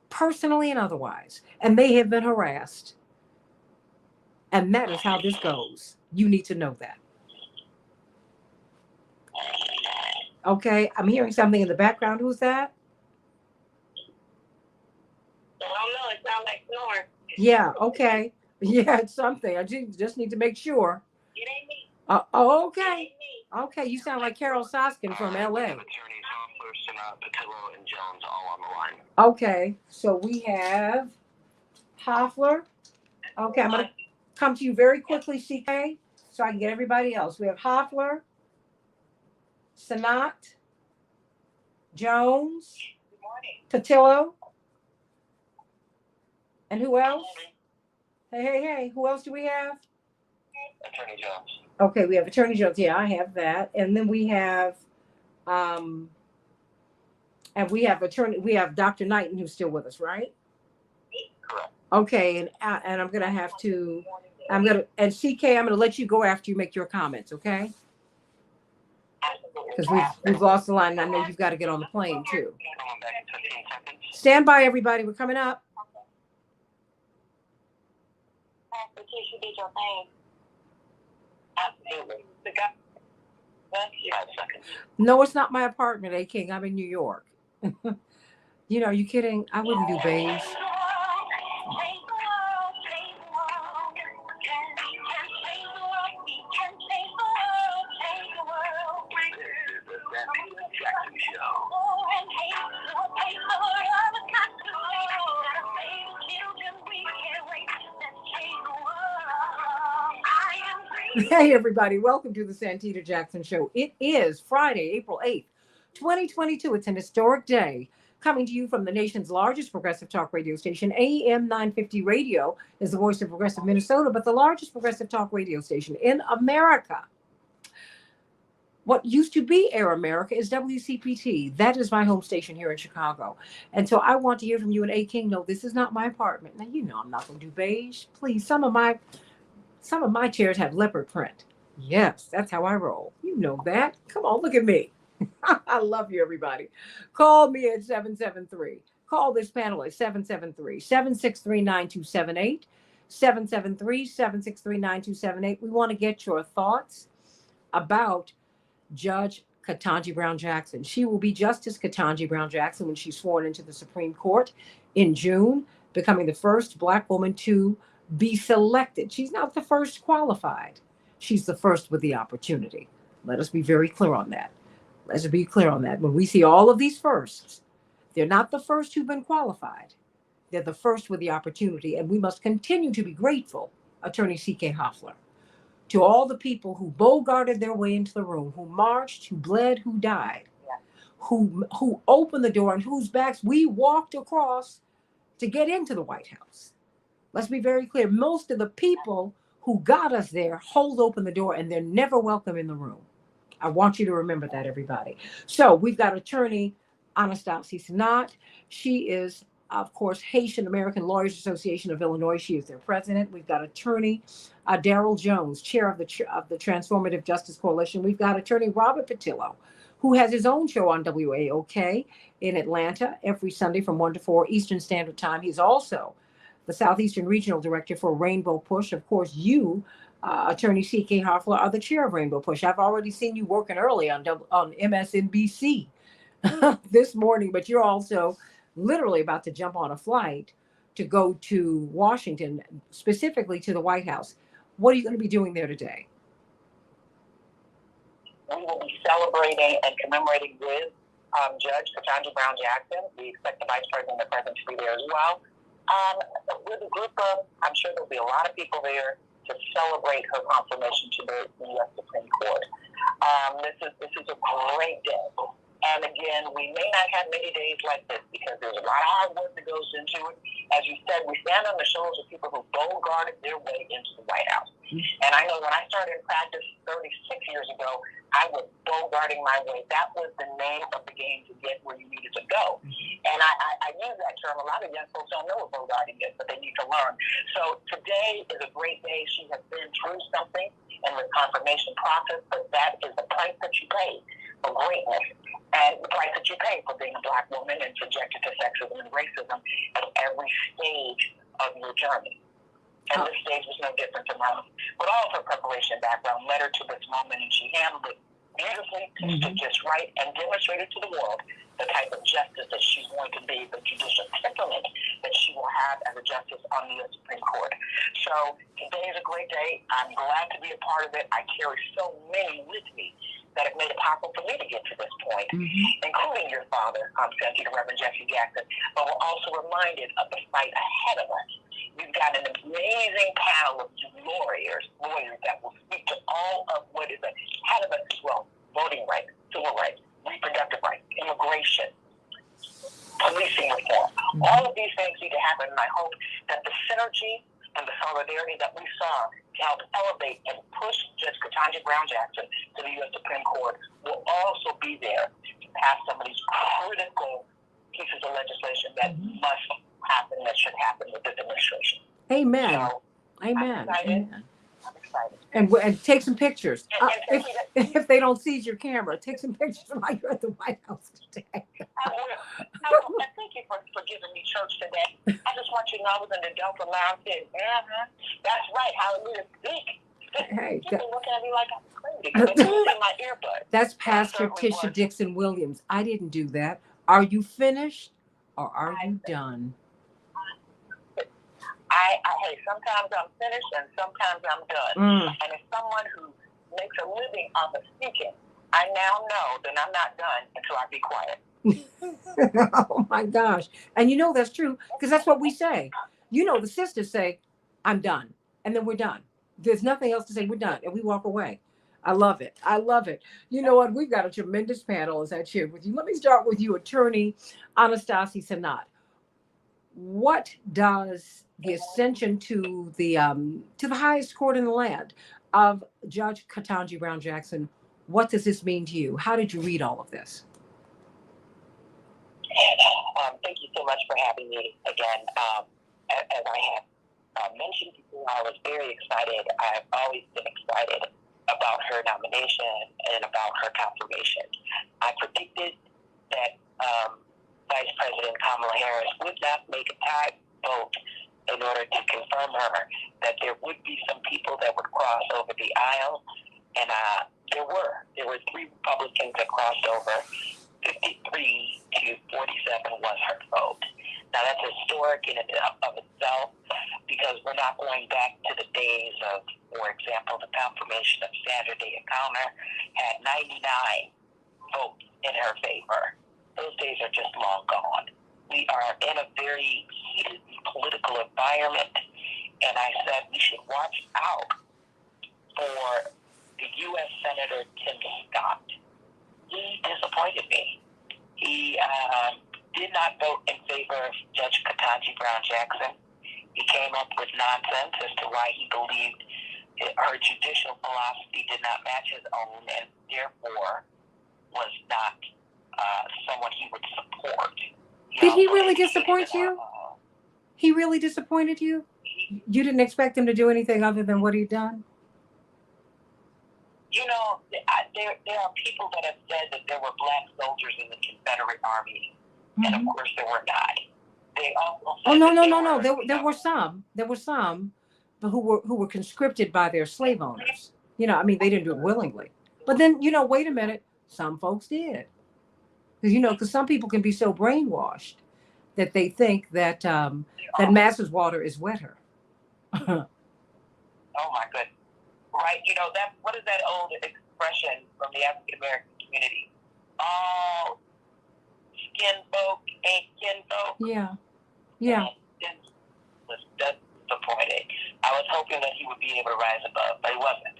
personally and otherwise, and they have been harassed. And that is how this goes. You need to know that. Okay, I'm hearing something in the background. Who's that? I don't know. It sounds like snoring. Yeah, okay. Yeah, it's something. I just need to make sure. It ain't me. Okay. It ain't me. Okay, you sound like Carol Soskin from LA. We have attorneys Hoffler, Sinat, Patillo, and Jones all on the line. Okay, so we have Hoffler. Okay, I'm going to come to you very quickly, CK, so I can get everybody else. We have Hoffler, Sinat, Jones, Patillo, and who else? Hey, who else do we have? Attorney Jones. Okay, we have Attorney Jones. Yeah, I have that. And then we have we have Dr. Knighton, who's still with us, right? Correct. Okay, and I'm gonna have to and CK, I'm gonna let you go after you make your comments, okay? Because we've lost the line, and I know you've got to get on the plane too. Coming back in 15 seconds. Stand by, everybody. We're coming up. You did your thing. Absolutely. The guy. 5 seconds. No, it's not my apartment, A King. I'm in New York. You kidding? I wouldn't do beige. Jackson Show. Hey, everybody. Welcome to the Santita Jackson Show. It is Friday, April 8th, 2022. It's an historic day. Coming to you from the nation's largest progressive talk radio station, AM 950 Radio is the voice of progressive Minnesota, but the largest progressive talk radio station in America. What used to be Air America is WCPT. That is my home station here in Chicago. And so I want to hear from you. And A King, no, this is not my apartment. Now, you know I'm not going to do beige. Please, some of my chairs have leopard print. Yes, that's how I roll. You know that. Come on, look at me. I love you, everybody. Call me at 773. Call this panel at 773-763-9278. 773-763-9278. We want to get your thoughts about Judge Katanji Brown Jackson. She will be Justice Katanji Brown Jackson when she's sworn into the Supreme Court in June, becoming the first Black woman to be selected. She's not the first qualified. She's the first with the opportunity. Let us be very clear on that. Let's be clear on that. When we see all of these firsts, they're not the first who've been qualified. They're the first with the opportunity. And we must continue to be grateful, Attorney C.K. Hoffler, to all the people who bogarted their way into the room, who marched, who bled, who died, who opened the door and whose backs we walked across to get into the White House. Let's be very clear. Most of the people who got us there hold open the door and they're never welcome in the room. I want you to remember that, everybody. So we've got attorney Anastasia Sinat. She is, of course, Haitian American Lawyers Association of Illinois. She is their president. We've got attorney Daryl Jones, chair of the Transformative Justice Coalition. We've got attorney Robert Patillo, who has his own show on WAOK in Atlanta every Sunday from 1 to 4 Eastern Standard Time. He's also the Southeastern Regional Director for Rainbow Push. Of course, you, Attorney C.K. Hoffler, are the chair of Rainbow Push. I've already seen you working early on MSNBC this morning, but you're also literally about to jump on a flight to go to Washington, specifically to the White House. What are you going to be doing there today? We will be celebrating and commemorating with Judge Katanji Brown Jackson. We expect the Vice President and the President to be there as well. With a group of, I'm sure there'll be a lot of people there to celebrate her confirmation to the U.S. Supreme Court. This is a great day. And again, we may not have many days like this because there's a lot of hard work that goes into it. As you said, we stand on the shoulders of people who bogarted their way into the White House. And I know when I started in practice 36 years ago, I was bogarting my way. That was the name of the game to get where you needed to go. And I use that term. A lot of young folks don't know what bogarting is, but they need to learn. So today is a great day. She has been through something in the confirmation process, but that is the price that you pay for greatness and the price that you pay for being a Black woman and subjected to sexism and racism at every stage of your journey. And this stage was no different from her. But all of her preparation background led her to this moment, and she handled it beautifully, stood just right, and demonstrated to the world the type of justice that she's going to be, the judicial temperament that she will have as a justice on the U.S. Supreme Court. So today is a great day. I'm glad to be a part of it. I carry so many with me that have made it possible for me to get to this point, including your father, Santita, Reverend Jesse Jackson. But we're also reminded of the fight ahead of us. We've got an amazing panel of lawyers that will speak to all of what is ahead of us as well. Voting rights, civil rights, reproductive rights, immigration, policing reform. All of these things need to happen, and I hope that the synergy and the solidarity that we saw to help elevate and push Judge Katanji Brown Jackson to the U.S. Supreme Court will also be there to pass some of these critical pieces of legislation that must happen, that should happen with this administration. Amen. So, Amen. I'm excited. And take some pictures. If they don't seize your camera, take some pictures while you're at the White House today. I will. And thank you for giving me church today. I just want you to know I was in the Delta Lounge saying, that's right, hallelujah, speak. Hey, People looking at me like I'm crazy because they're using my earbuds. That's Pastor Tisha Dixon Williams. I didn't do that. Are you finished or are you done? Hey, sometimes I'm finished and sometimes I'm done. And as someone who makes a living off of speaking, I now know that I'm not done until I be quiet. Oh my gosh. And you know that's true because that's what we say. You know, the sisters say, I'm done. And then we're done. There's nothing else to say. We're done. And we walk away. I love it. I love it. You know what? We've got a tremendous panel, as I shared with you. Let me start with you, Attorney Anastasia Sanat. What does the ascension to the highest court in the land of Judge Katanji Brown Jackson, what does this mean to you? How did you read all of this? Thank you so much for having me again. As I had mentioned before, I was very excited. I've always been excited about her nomination and about her confirmation. I predicted that Vice President Kamala Harris would not make a tie vote in order to confirm her, that there would be some people that would cross over the aisle, and there were 3 Republicans that crossed over. 53 to 47 was her vote. Now that's historic in and of itself, because we're not going back to the days of, for example, the confirmation of Sandra Day O'Connor had 99 votes in her favor. Those days are just long gone. We are in a very heated political environment, and I said we should watch out for the U.S. Senator Tim Scott. He disappointed me. He did not vote in favor of Judge Katanji Brown Jackson. He came up with nonsense as to why he believed her judicial philosophy did not match his own, and therefore was not someone he would support. Did he really disappoint you? He really disappointed you? You didn't expect him to do anything other than what he'd done? You know, there are people that have said that there were black soldiers in the Confederate Army, and of course there were not. They also said no. There were some. There were some who were conscripted by their slave owners. You know, I mean, they didn't do it willingly. But then, you know, wait a minute, some folks did. Because some people can be so brainwashed that they think that that masses water is wetter. Oh my goodness. Right, you know, what is that old expression from the African American community? All skin folk ain't kin folk. Yeah. And was disappointed. I was hoping that he would be able to rise above, but he wasn't.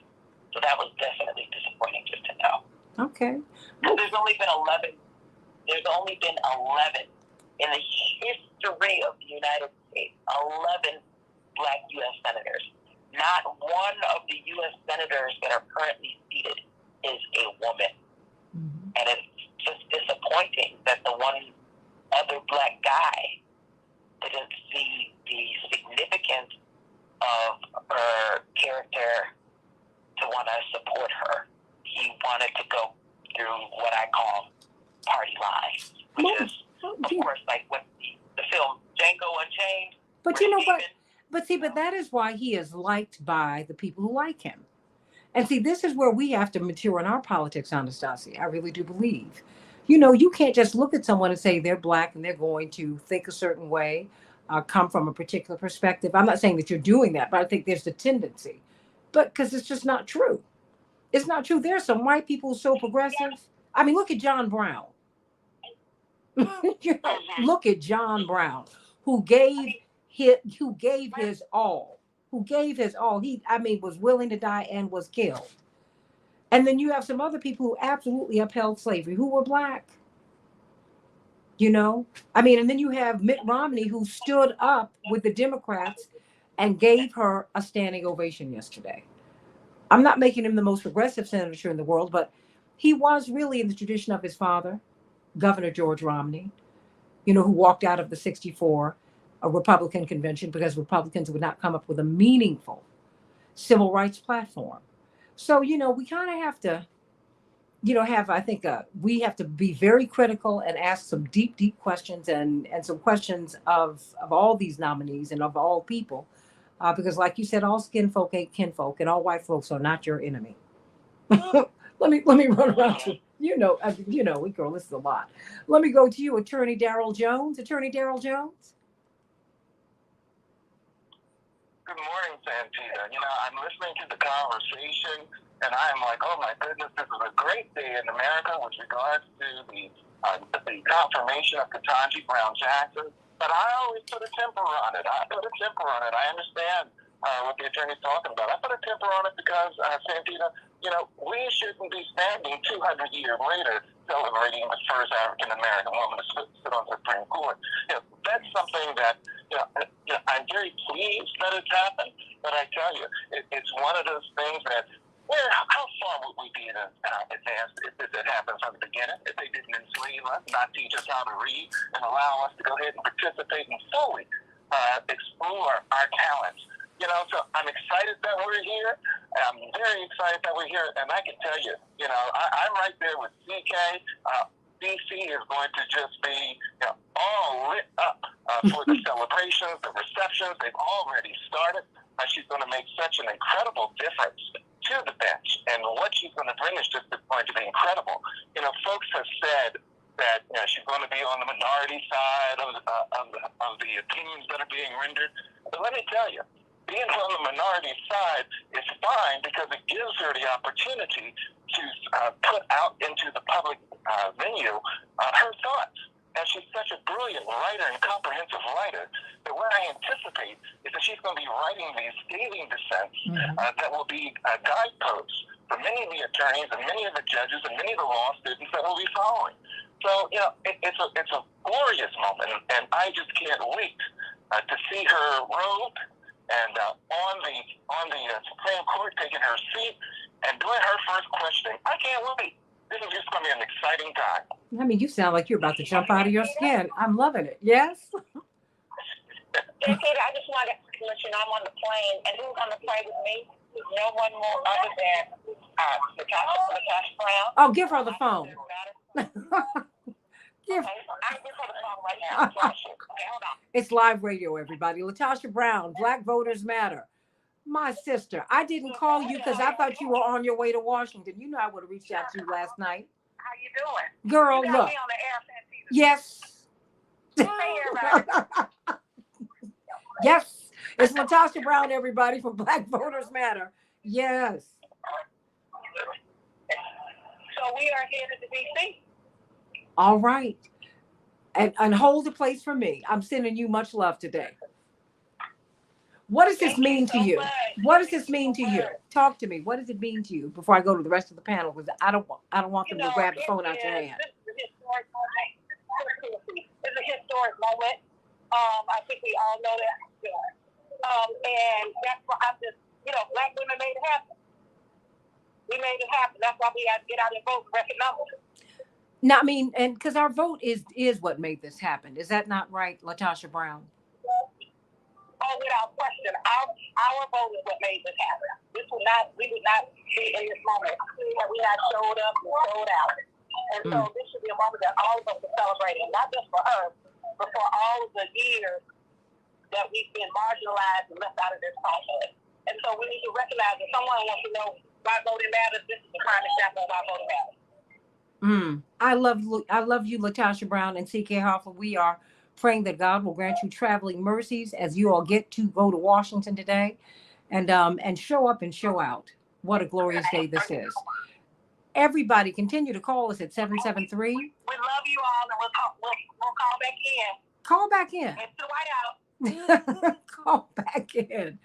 So that was definitely disappointing just to know. Okay. There's only been 11 in the history of the United States, 11 black U.S. senators. Not one of the U.S. senators that are currently seated is a woman. Mm-hmm. And it's just disappointing that the one other black guy didn't see the significance of her character to want to support her. He wanted to go through what I call party lines, which is, of course, like with the film Django Unchained. But you know what? But that is why he is liked by the people who like him. And see, this is where we have to mature in our politics, Anastasia. I really do believe. You know, you can't just look at someone and say they're black and they're going to think a certain way, come from a particular perspective. I'm not saying that you're doing that, but I think there's a tendency. But because it's just not true. It's not true. There are some white people so progressive. I mean, look at John Brown. Look at John Brown, who gave his all. He was willing to die and was killed. And then you have some other people who absolutely upheld slavery, who were black. And then you have Mitt Romney, who stood up with the Democrats and gave her a standing ovation yesterday. I'm not making him the most progressive senator in the world, but he was really in the tradition of his father, Governor George Romney, who walked out of the 1964 Republican convention because Republicans would not come up with a meaningful civil rights platform. So, we kind of have to, we have to be very critical and ask some deep, deep questions and some questions of all these nominees and of all people. Because like you said, all skin folk ain't kinfolk and all white folks are not your enemy. Let me run around to, we girl, this is a lot. Let me go to you, Attorney Darrell Jones. Attorney Darrell Jones. Good morning, Santita. I'm listening to the conversation, and I'm like, oh my goodness, this is a great day in America with regards to the confirmation of Katanji Brown Jackson. But I always put a temper on it. I understand what the attorney's talking about. I put a temper on it because, Santita, we shouldn't be standing 200 years later celebrating the first African-American woman to sit on the Supreme Court. That's something that, I'm very pleased that it's happened, but I tell you, it's one of those things that, how far would we be in advance if it happened from the beginning, if they didn't enslave us, not teach us how to read, and allow us to go ahead and participate and fully explore our talents? So I'm excited that we're here. I'm very excited that we're here, and I can tell you, I'm right there with CK. DC is going to just be all lit up for the celebrations, the receptions. They've already started. She's going to make such an incredible difference to the bench, and what she's going to bring is just going to be incredible. Folks have said that she's going to be on the minority side of the opinions that are being rendered. But let me tell you, being on the minority side is fine because it gives her the opportunity to put out into the public venue her thoughts. And she's such a brilliant writer and comprehensive writer that what I anticipate is that she's going to be writing these scathing dissents that will be guideposts for many of the attorneys and many of the judges and many of the law students that will be following. So, it's a glorious moment, and I just can't wait to see her robed and on the Supreme Court taking her seat and doing her first questioning. I can't wait. This is just going to be an exciting time. I mean, you sound like you're about to jump out of your skin. I'm loving it. Yes? Peter, I just wanted to let you know I'm on the plane, and who's going to play with me? No one more other than Latasha Brown. Oh, give her the phone. I'll give her the phone right now. Okay, hold on. It's live radio, everybody. Latasha Brown, Black Voters Matter. My sister, I didn't call you because I thought you were on your way to Washington. You know I would have reached out to you last night. How you doing? Girl, you got look. Me on the air, Santita. Yes. Hey, everybody. Yes. It's Latasha Brown, everybody, from Black Voters Matter. Yes. So we are headed to D.C. All right. And hold the place for me. I'm sending you much love today. What does this mean to you? What does this mean to you? Talk to me. What does it mean to you before I go to the rest of the panel? Because I don't want them to grab the phone out your hand. This is a historic moment. It's a historic moment. I think we all know that. And that's why I'm just, Black women made it happen. We made it happen. That's why we had to get out and vote and record numbers. No, I mean, and because our vote is what made this happen. Is that not right, Latasha Brown? Oh, without question, our vote is what made this happen. We would not be in this moment if we had showed up and showed out. And so this should be a moment that all of us are celebrating, not just for her, but for all of the years that we've been marginalized and left out of this process. And so we need to recognize that someone wants to know why voting matters. This is the prime example of why voting matters. I love you, Latasha Brown and C.K. Hoffler. We are praying that God will grant you traveling mercies as you all get to go to Washington today, and show up and show out. What a glorious day this is. Everybody, continue to call us at 773. We love you all, and we'll call back in. Call back in. It's the White House. Call back in.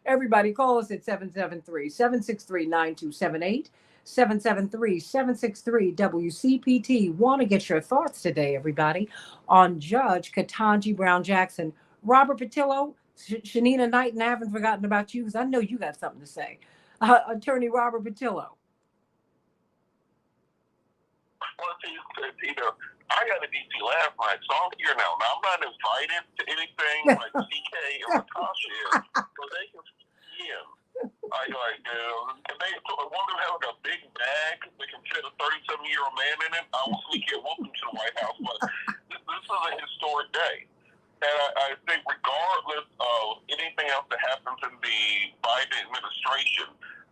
Everybody, call us at 773-763-9278. 773-763-WCPT. Want to get your thoughts today, everybody, on Judge Katanji Brown Jackson. Robert Patillo, Shanina Knight, and I haven't forgotten about you because I know you got something to say. Attorney Robert Patillo. Well, see, I got a DC last night, so I'm here now. Now, I'm not invited to anything like CK or Natasha is, so they can see him. If they want to have a big bag that can fit a 37-year-old man in it, I will sneak in with them to the White House. But this is a historic day. And I think regardless of anything else that happens in the Biden administration,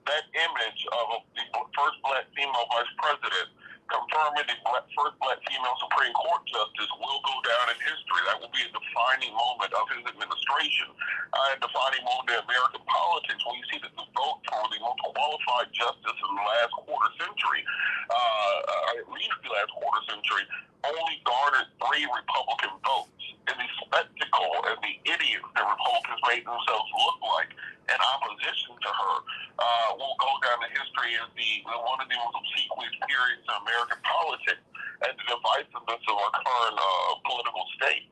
that image of the first Black female vice president confirming the first Black female Supreme Court justice will go down in history. That will be a defining moment of his administration, a defining moment in American politics when you see that the vote for the most qualified justice in the last quarter century, at least the last quarter century, only garnered 3 Republican votes. And the spectacle and the idiots that Republicans made themselves look like in opposition to her, will go down in history as one of the most obsequious periods in American politics and the divisiveness of our current political state.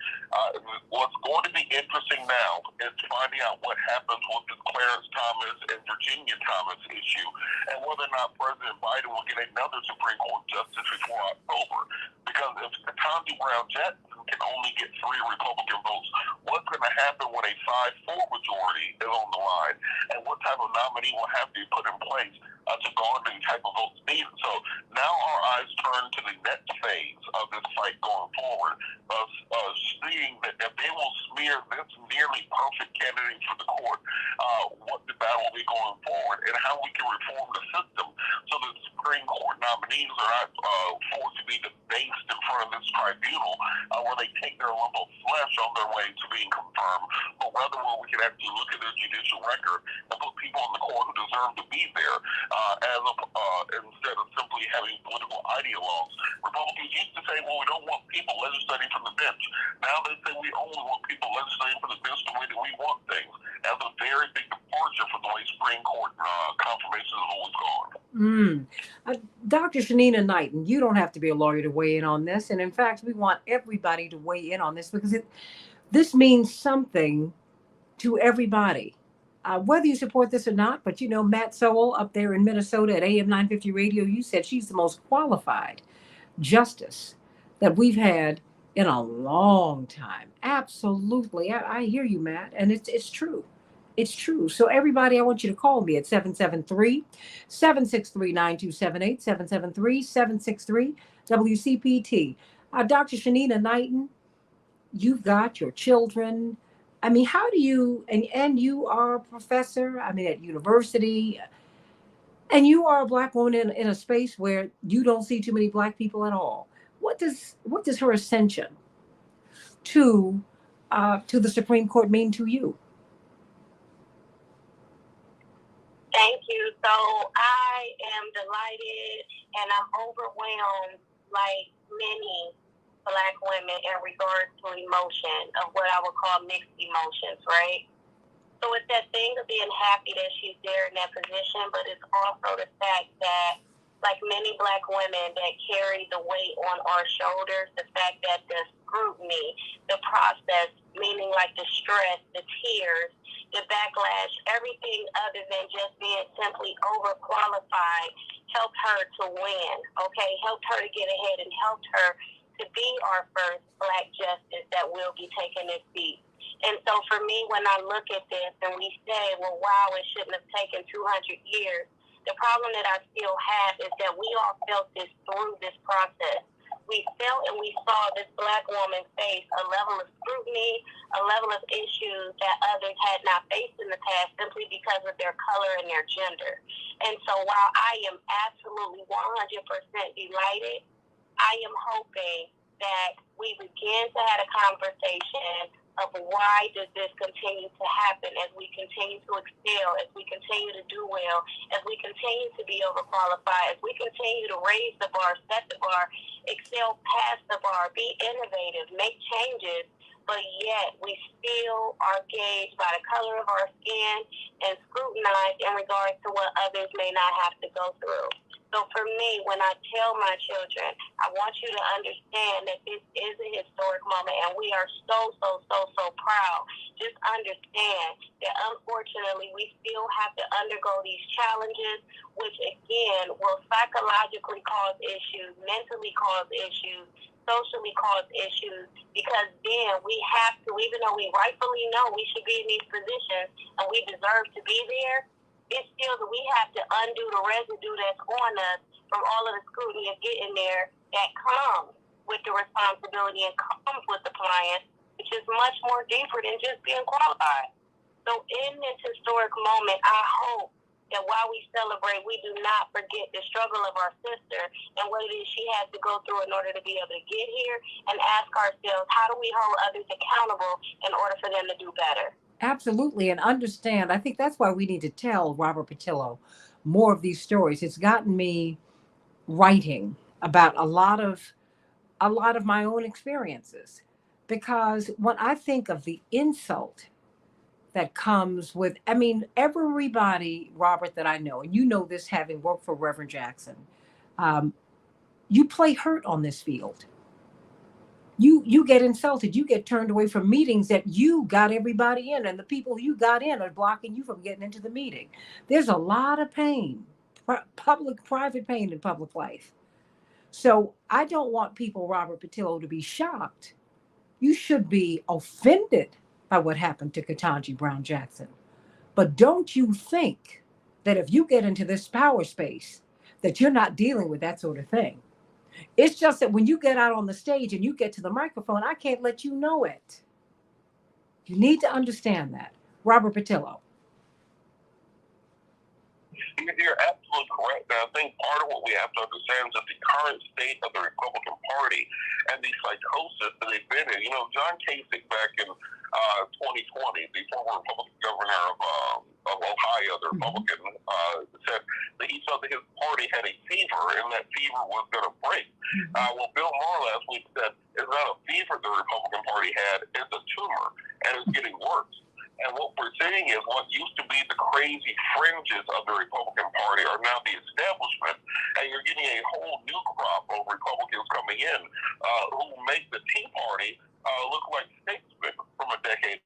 What's going to be interesting now is finding out what happens with this Clarence Thomas and Virginia Thomas issue, and whether or not President Biden will get another Supreme Court justice before October. Because if Katanji Brown Jackson can only get 3 Republican votes, what's going to happen when a 5-4 majority is on the line, and what type of nominee will have to be put in place to garner the type of votes needed? So now our eyes turn to the next phase of this fight going forward, of seeing that if they will smear this nearly perfect candidate for the court, what the battle will be going forward, and how we can reform the system so that the Supreme Court nominees are not forced to be debased in front of this tribunal where they take their lump of flesh on their way to being confirmed, but rather where we can actually look at their judicial record and put people on the court who deserve to be there, instead of simply having political ideologues. Republicans used to say, well, we don't want people legislating from the bench. Now they say we only want people legislating from the bench the way that we want things. That's a very big departure from the way Supreme Court confirmations have always gone. Dr. Shanina Knighton, you don't have to be a lawyer to weigh in on this. And in fact, we want everybody to weigh in on this because this means something to everybody. Whether you support this or not, but Matt Sowell up there in Minnesota at AM 950 Radio, you said she's the most qualified justice that we've had in a long time. Absolutely. I hear you, Matt. And it's true. It's true. So everybody, I want you to call me at 773-763-9278, 773-763-WCPT. Dr. Shanina Knighton, you've got your children. I mean, how do you, and you are a professor, at university, and you are a Black woman in a space where you don't see too many Black people at all. What does her ascension to the Supreme Court mean to you? Thank you. So I am delighted and I'm overwhelmed like many Black women in regards to emotion, of what I would call mixed emotions, right? So it's that thing of being happy that she's there in that position, but it's also the fact that, like many Black women that carry the weight on our shoulders, the fact that the scrutiny, the process, meaning like the stress, the tears, the backlash, everything other than just being simply overqualified helped her to win, okay? Helped her to get ahead and helped her to be our first Black justice that will be taking this seat. And so for me, when I look at this and we say, well, wow, it shouldn't have taken 200 years, the problem that I still have is that we all felt this through this process. We felt and we saw this Black woman face a level of scrutiny, a level of issues that others had not faced in the past simply because of their color and their gender. And so while I am absolutely 100% delighted, I am hoping that we begin to have a conversation of why does this continue to happen as we continue to excel, as we continue to do well, as we continue to be overqualified, as we continue to raise the bar, set the bar, excel past the bar, be innovative, make changes, but yet we still are gauged by the color of our skin and scrutinized in regards to what others may not have to go through. So for me, when I tell my children, I want you to understand that this is a historic moment, and we are so proud. Just understand that unfortunately, we still have to undergo these challenges, which again will psychologically cause issues, mentally cause issues, socially cause issues, because then we have to, even though we rightfully know we should be in these positions and we deserve to be there, it's still that we have to undo the residue that's on us from all of the scrutiny of getting there that comes with the responsibility and comes with the client, which is much more deeper than just being qualified. So in this historic moment, I hope that while we celebrate, we do not forget the struggle of our sister and what it is she had to go through in order to be able to get here, and ask ourselves, how do we hold others accountable in order for them to do better? Absolutely. And understand, I think that's why we need to tell Robert Patillo more of these stories. It's gotten me writing about a lot of my own experiences, because when I think of the insult that comes with, I mean, everybody, Robert, that I know, and you know this having worked for Reverend Jackson, you play hurt on this field. You get insulted. You get turned away from meetings that you got everybody in, and the people you got in are blocking you from getting into the meeting. There's a lot of pain, private pain in public life. So I don't want people, Robert Patillo, to be shocked. You should be offended by what happened to Katanji Brown Jackson. But don't you think that if you get into this power space, that you're not dealing with that sort of thing? It's just that when you get out on the stage and you get to the microphone, I can't let you know it. You need to understand that. Robert Patillo. You're absolutely correct. And I think part of what we have to understand is that the current state of the Republican Party and the psychosis that they've been in. You know, John Kasich back in 2020, the former Republican governor of Ohio, the Republican, said that he felt that his party had a fever and that fever was going to break. Well, Bill Maher last week said it's not a fever the Republican Party had, it's a tumor, and it's getting worse. And what we're seeing is what used to be the crazy fringes of the Republican Party are now the establishment, and you're getting a whole new crop of Republicans coming in who make the Tea Party look like statesmen from a decade.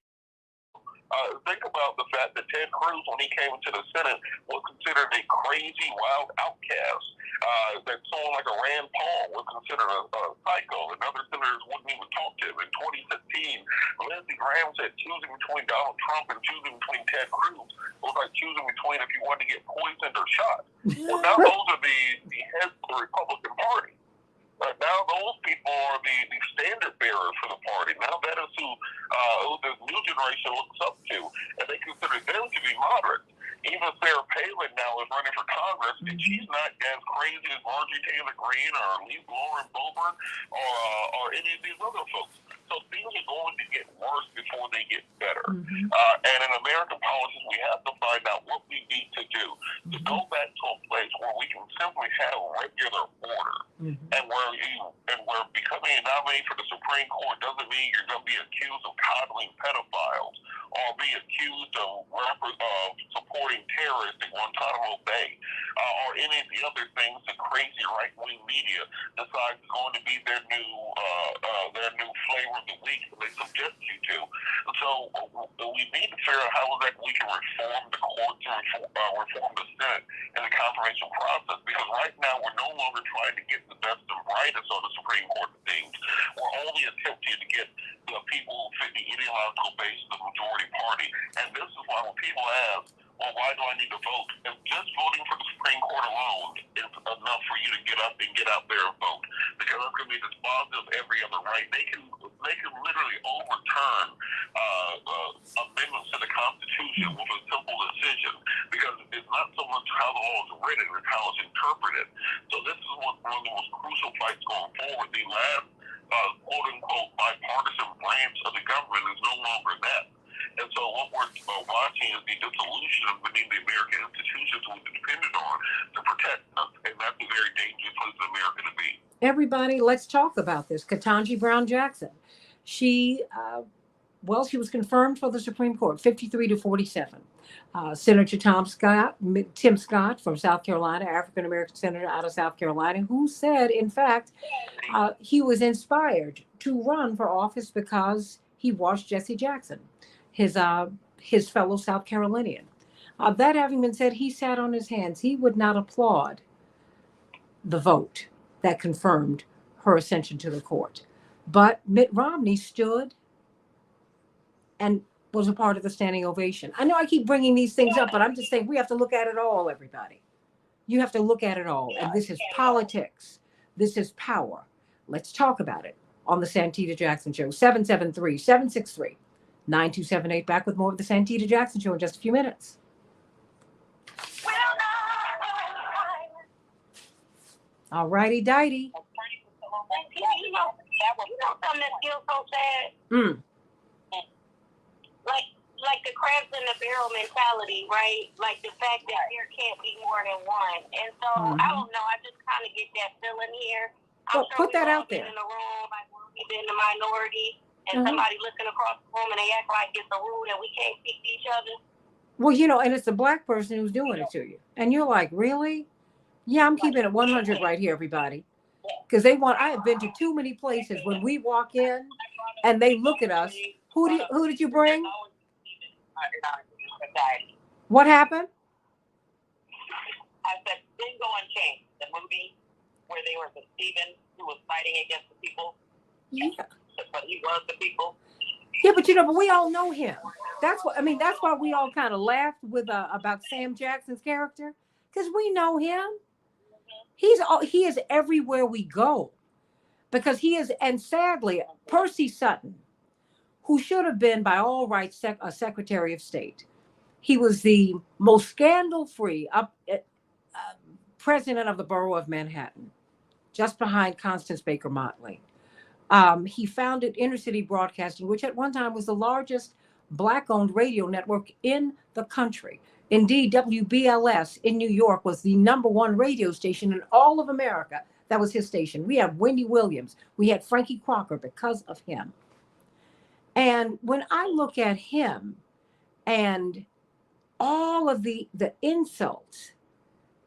Think about the fact that Ted Cruz, when he came into the Senate, was considered a crazy, wild outcast. That someone like a Rand Paul was considered a psycho, and other senators wouldn't even talk to him. In 2015, Lindsey Graham said choosing between Donald Trump and choosing between Ted Cruz was like choosing between if you wanted to get poisoned or shot. Well, now those are the heads of the Republican Party. Now those people are the standard bearers for the party. Now that is who the new generation looks up to, and they consider them to be moderate. Even Sarah Palin now is running for Congress, and she's not as crazy as Marjorie Taylor Greene or Lee Lauren Boebert or any of these other folks. So things are going to get worse before they get better. And in American politics, we have to find out what we need to do to go back to a place where we can simply have regular order, and where becoming a nominee for the Supreme Court doesn't mean you're going to be accused of coddling pedophiles or be accused of supporting terrorists in Guantanamo Bay or any of the other things the crazy right-wing media decides is going to be their new flavor of the week that they subject you to. So we need to figure out how we can reform the courts and reform the Senate and the confirmation process, because right now we're no longer trying to get the best and brightest on the Supreme Court things. We're only attempting to get the people who fit the ideological base of the majority party. And this is why when people ask, well, why do I need to vote? And just voting for the Supreme Court alone is enough for you to get up and get out there and vote, because it's going to be dispositive of every other right. They can literally overturn amendments to the Constitution with a simple decision, because it's not so much how the law is written, it's how it's interpreted. So this is one of the most crucial fights going forward. The last quote-unquote bipartisan branch of the government is no longer that. And so what we're watching is the dissolution of many of the American institutions we've depended on to protect us, and that's a very dangerous place in America to be. Everybody, let's talk about this. Katanji Brown Jackson. She was confirmed for the Supreme Court, 53 to 47. Senator Tim Scott from South Carolina, African-American senator out of South Carolina, who said, in fact, he was inspired to run for office because he watched Jesse Jackson, his fellow South Carolinian. That having been said, he sat on his hands. He would not applaud the vote that confirmed her ascension to the court. But Mitt Romney stood and was a part of the standing ovation. I know I keep bringing these things up, but I'm just saying we have to look at it all, everybody. You have to look at it all. And this is politics. This is power. Let's talk about it on the Santita Jackson Show. 773-763-9278. Back with more of the Santita Jackson Show in just a few minutes. All righty, dighty. You know something that feels so sad? Like the crabs in the barrel mentality, right? Like the fact that there can't be more than one. And so, I don't know, I just kind of get that feeling here. Well, put that out there. In the room, like we've been the minority. and somebody looking across the room and they act like it's a rule and we can't speak to each other. Well, you know, and it's a black person who's doing it to you. And you're like, really? Yeah, I'm keeping it 100 right here, everybody. Because I have been to too many places when we walk in and they look at us. Who did you bring? What happened? I said, didn't go unchanged. The movie where they were the Stephen who was fighting against the people. Yeah. But he was the people. Yeah, but you know, but we all know him. That's why we all kind of laughed with about Sam Jackson's character, because we know him. He is everywhere we go, because he is, and sadly, Percy Sutton, who should have been by all rights a Secretary of State. He was the most scandal-free president of the borough of Manhattan, just behind Constance Baker Motley. He founded Inner City Broadcasting, which at one time was the largest Black-owned radio network in the country. Indeed, WBLS in New York was the #1 radio station in all of America. That was his station. We have Wendy Williams. We had Frankie Crocker because of him. And when I look at him and all of the insults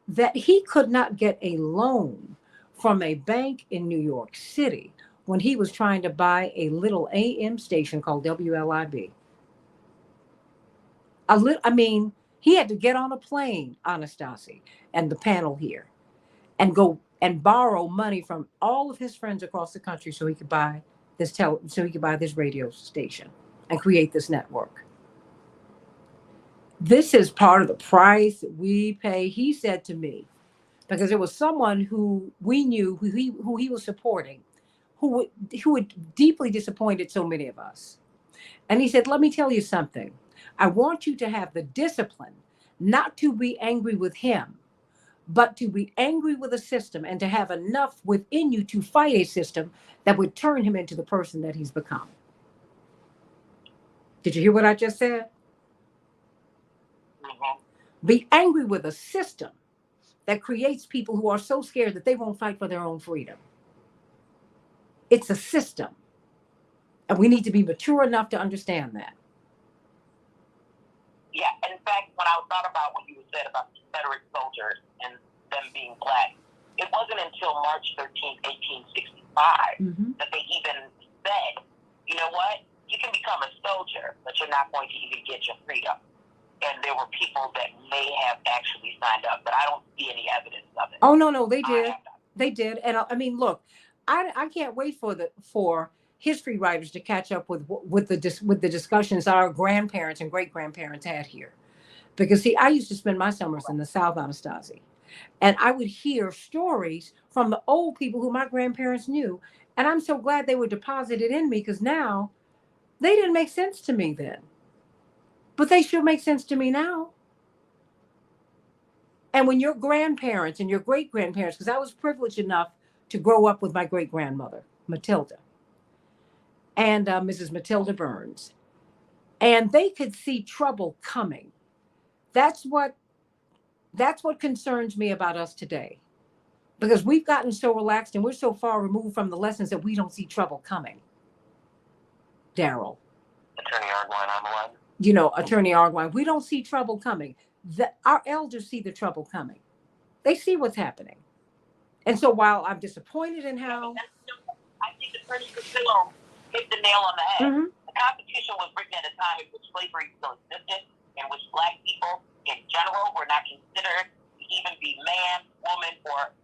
that he could not get a loan from a bank in New York City when he was trying to buy a little AM station called WLIB. He had to get on a plane, Anastasi, and the panel here, and go and borrow money from all of his friends across the country so he could buy this radio station and create this network. This is part of the price that we pay, he said to me, because it was someone who we knew, who he was supporting, who had deeply disappointed so many of us. And he said, let me tell you something. I want you to have the discipline not to be angry with him, but to be angry with a system and to have enough within you to fight a system that would turn him into the person that he's become. Did you hear what I just said? Be angry with a system that creates people who are so scared that they won't fight for their own freedom. It's a system. And we need to be mature enough to understand that. Yeah, in fact, when I thought about what you said about Confederate soldiers and them being black, it wasn't until March 13th, 1865 that they even said, you know what, you can become a soldier, but you're not going to even get your freedom. And there were people that may have actually signed up, but I don't see any evidence of it. Oh, no, they did. They did. And I mean, look, I can't wait for history writers to catch up with the discussions our grandparents and great grandparents had here, because see, I used to spend my summers in the South, Anastasi, and I would hear stories from the old people who my grandparents knew, and I'm so glad they were deposited in me, because now they didn't make sense to me then, but they sure make sense to me now. And when your grandparents and your great grandparents, because I was privileged enough to grow up with my great grandmother, Matilda, and Mrs. Matilda Burns, and they could see trouble coming. That's what concerns me about us today, because we've gotten so relaxed and we're so far removed from the lessons that we don't see trouble coming. Daryl. Attorney Arguine on the line. You know, Attorney Arguine, we don't see trouble coming. Our elders see the trouble coming. They see what's happening. And so while I'm disappointed in how... I think Attorney Castillo hit the nail on the head. The Constitution was written at a time in which slavery still existed, in which black people in general were not considered to even be man, woman, or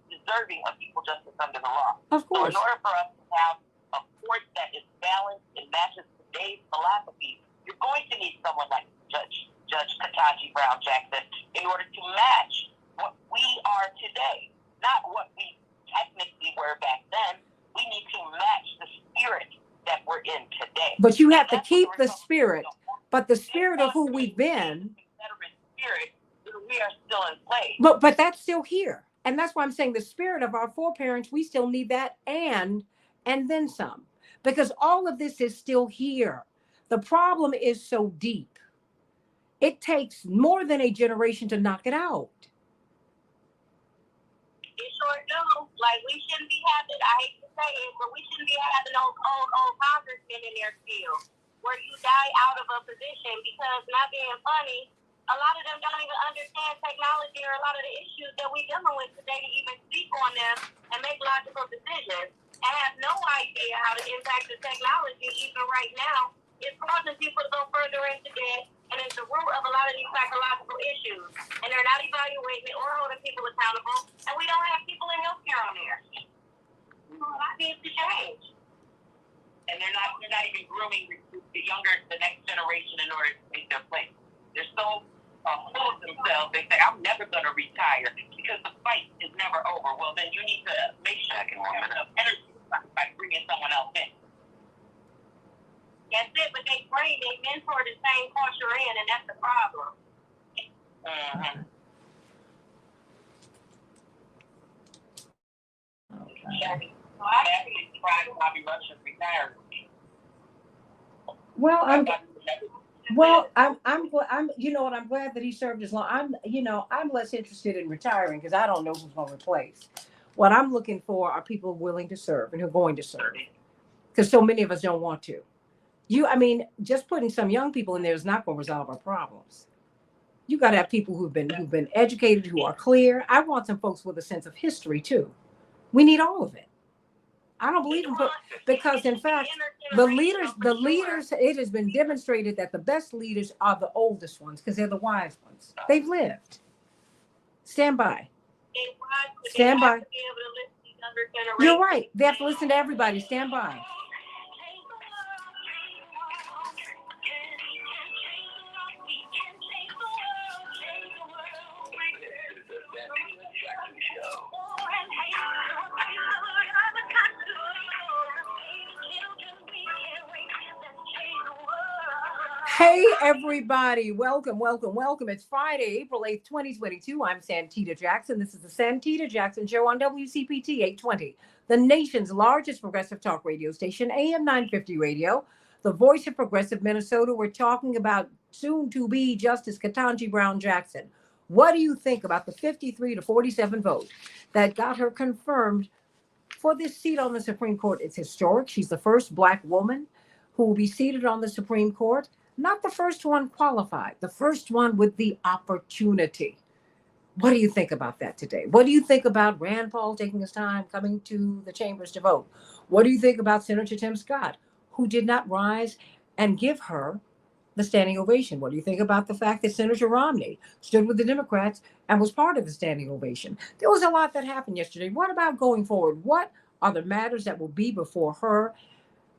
deserving of equal justice under the law. Of course. So in order for us to have a court that is balanced and matches today's philosophy, you're going to need someone like Judge Katanji Brown Jackson in order to match what we are today, not what we technically were back then. We need to match the spirit that we're in today. But you have to keep the spirit, but the spirit of who we've been. Spirit, we are still in place. But that's still here. And that's why I'm saying the spirit of our foreparents, we still need that and then some. Because all of this is still here. The problem is so deep. It takes more than a generation to knock it out. It sure does. Like, we shouldn't be having, I hate to say it, but we shouldn't be having those old congressmen in there still, where you die out of a position because, not being funny, a lot of them don't even understand technology or a lot of the issues that we're dealing with today to even speak on them and make logical decisions, and have no idea how to impact the technology even right now. It's causing people to go further into debt, and it's the root of a lot of these psychological issues. And they're not evaluating it or holding people accountable, and we don't have people in healthcare on there. That needs to change. And they're not even grooming the next generation in order to take their place. They're so full of themselves. They say, I'm never going to retire because the fight is never over. Well, then you need to make sure you have enough energy by bringing someone else in. That's it, but they mentor the same culture in, and that's the problem. Mm-hmm. Okay. So I actually tried Bobby Rush's retired. Well, I'm you know what, I'm glad that he served as long. I'm less interested in retiring because I don't know who's going to replace. What I'm looking for are people willing to serve and who are going to serve, because so many of us don't want to. Just putting some young people in there is not going to resolve our problems. You got to have people who've been educated, who are clear. I want some folks with a sense of history too. We need all of it. I don't believe in because in fact, the leaders, it has been demonstrated that the best leaders are the oldest ones because they're the wise ones. They've lived. Stand by. Stand by. You're right. They have to listen to everybody. Stand by. Hey, everybody. Welcome. It's Friday, April 8th, 2022. I'm Santita Jackson. This is the Santita Jackson Show on WCPT 820, the nation's largest progressive talk radio station, AM 950 radio, the voice of progressive Minnesota. We're talking about soon-to-be Justice Katanji Brown Jackson. What do you think about the 53-47 vote that got her confirmed for this seat on the Supreme Court? It's historic. She's the first Black woman who will be seated on the Supreme Court. Not the first one qualified, the first one with the opportunity. What do you think about that today? What do you think about Rand Paul taking his time coming to the chambers to vote? What do you think about Senator Tim Scott, who did not rise and give her the standing ovation? What do you think about the fact that Senator Romney stood with the Democrats and was part of the standing ovation? There was a lot that happened yesterday. What about going forward? What are the matters that will be before her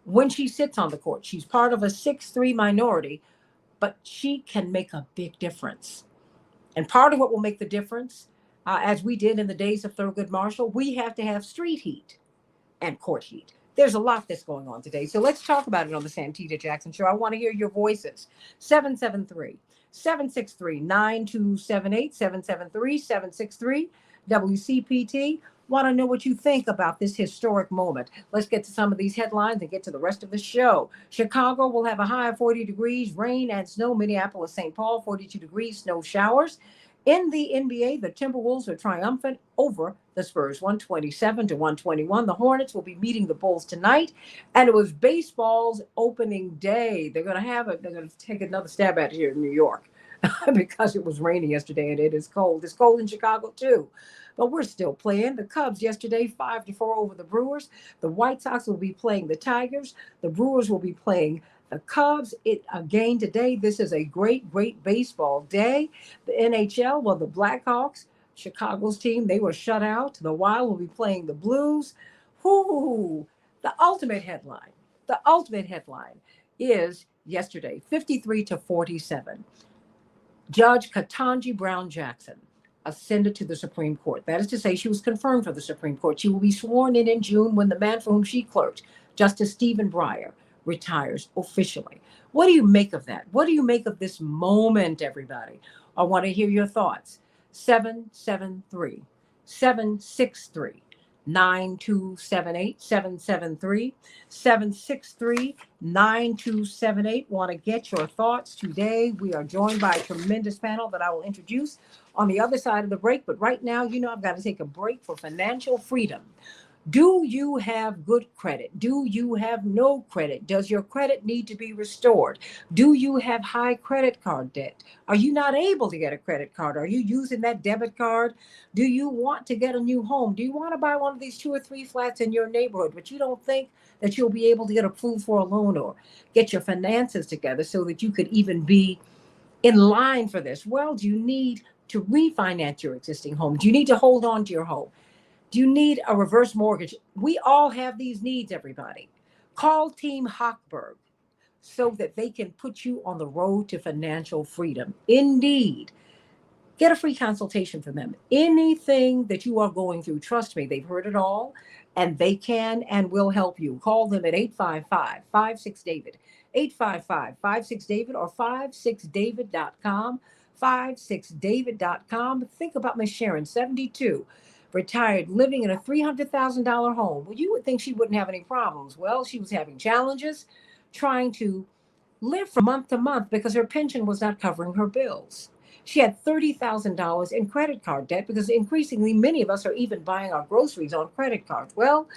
when she sits on the court? She's part of a 6-3 minority, but she can make a big difference. And part of what will make the difference, as we did in the days of Thurgood Marshall, we have to have street heat and court heat. There's a lot that's going on today. So let's talk about it on the Santita Jackson Show. I want to hear your voices. 773-763-9278, 773-763, WCPT. Want to know what you think about this historic moment. Let's get to some of these headlines and get to the rest of the show. Chicago will have a high of 40 degrees, rain and snow. Minneapolis, St. Paul, 42 degrees, snow showers. In the NBA, the Timberwolves are triumphant over the Spurs, 127-121. The Hornets will be meeting the Bulls tonight, and it was baseball's opening day. They're going to take another stab at it here in New York because it was raining yesterday and it is cold. It's cold in Chicago too. But we're still playing. The Cubs yesterday, 5-4 over the Brewers. The White Sox will be playing the Tigers. The Brewers will be playing the Cubs. Again today, this is a great baseball day. The NHL, well, the Blackhawks, Chicago's team, they were shut out. The Wild will be playing the Blues. The ultimate headline is yesterday, 53-47. Judge Katanji Brown Jackson ascended to the Supreme Court. That is to say, she was confirmed for the Supreme Court. She will be sworn in June when the man for whom she clerked, Justice Stephen Breyer, retires officially. What do you make of that? What do you make of this moment, everybody? I want to hear your thoughts. 773-763-9278. 9278 773 763 9278. Want to get your thoughts today. We are joined by a tremendous panel that I will introduce on the other side of the break. But right now, I've got to take a break for financial freedom. Do you have good credit? Do you have no credit? Does your credit need to be restored? Do you have high credit card debt? Are you not able to get a credit card? Are you using that debit card? Do you want to get a new home? Do you want to buy one of these 2 or 3 flats in your neighborhood, but you don't think that you'll be able to get approved for a loan or get your finances together so that you could even be in line for this? Well, do you need to refinance your existing home? Do you need to hold on to your home? Do you need a reverse mortgage? We all have these needs, everybody. Call Team Hochberg so that they can put you on the road to financial freedom. Indeed. Get a free consultation from them. Anything that you are going through, trust me, they've heard it all, and they can and will help you. Call them at 855-56-DAVID, 855-56-DAVID, or 56david.com, 56david.com. Think about Miss Sharon, 72, retired, living in a $300,000 home. Well, you would think she wouldn't have any problems. Well, she was having challenges trying to live from month to month because her pension was not covering her bills. She had $30,000 in credit card debt because increasingly many of us are even buying our groceries on credit cards. Well,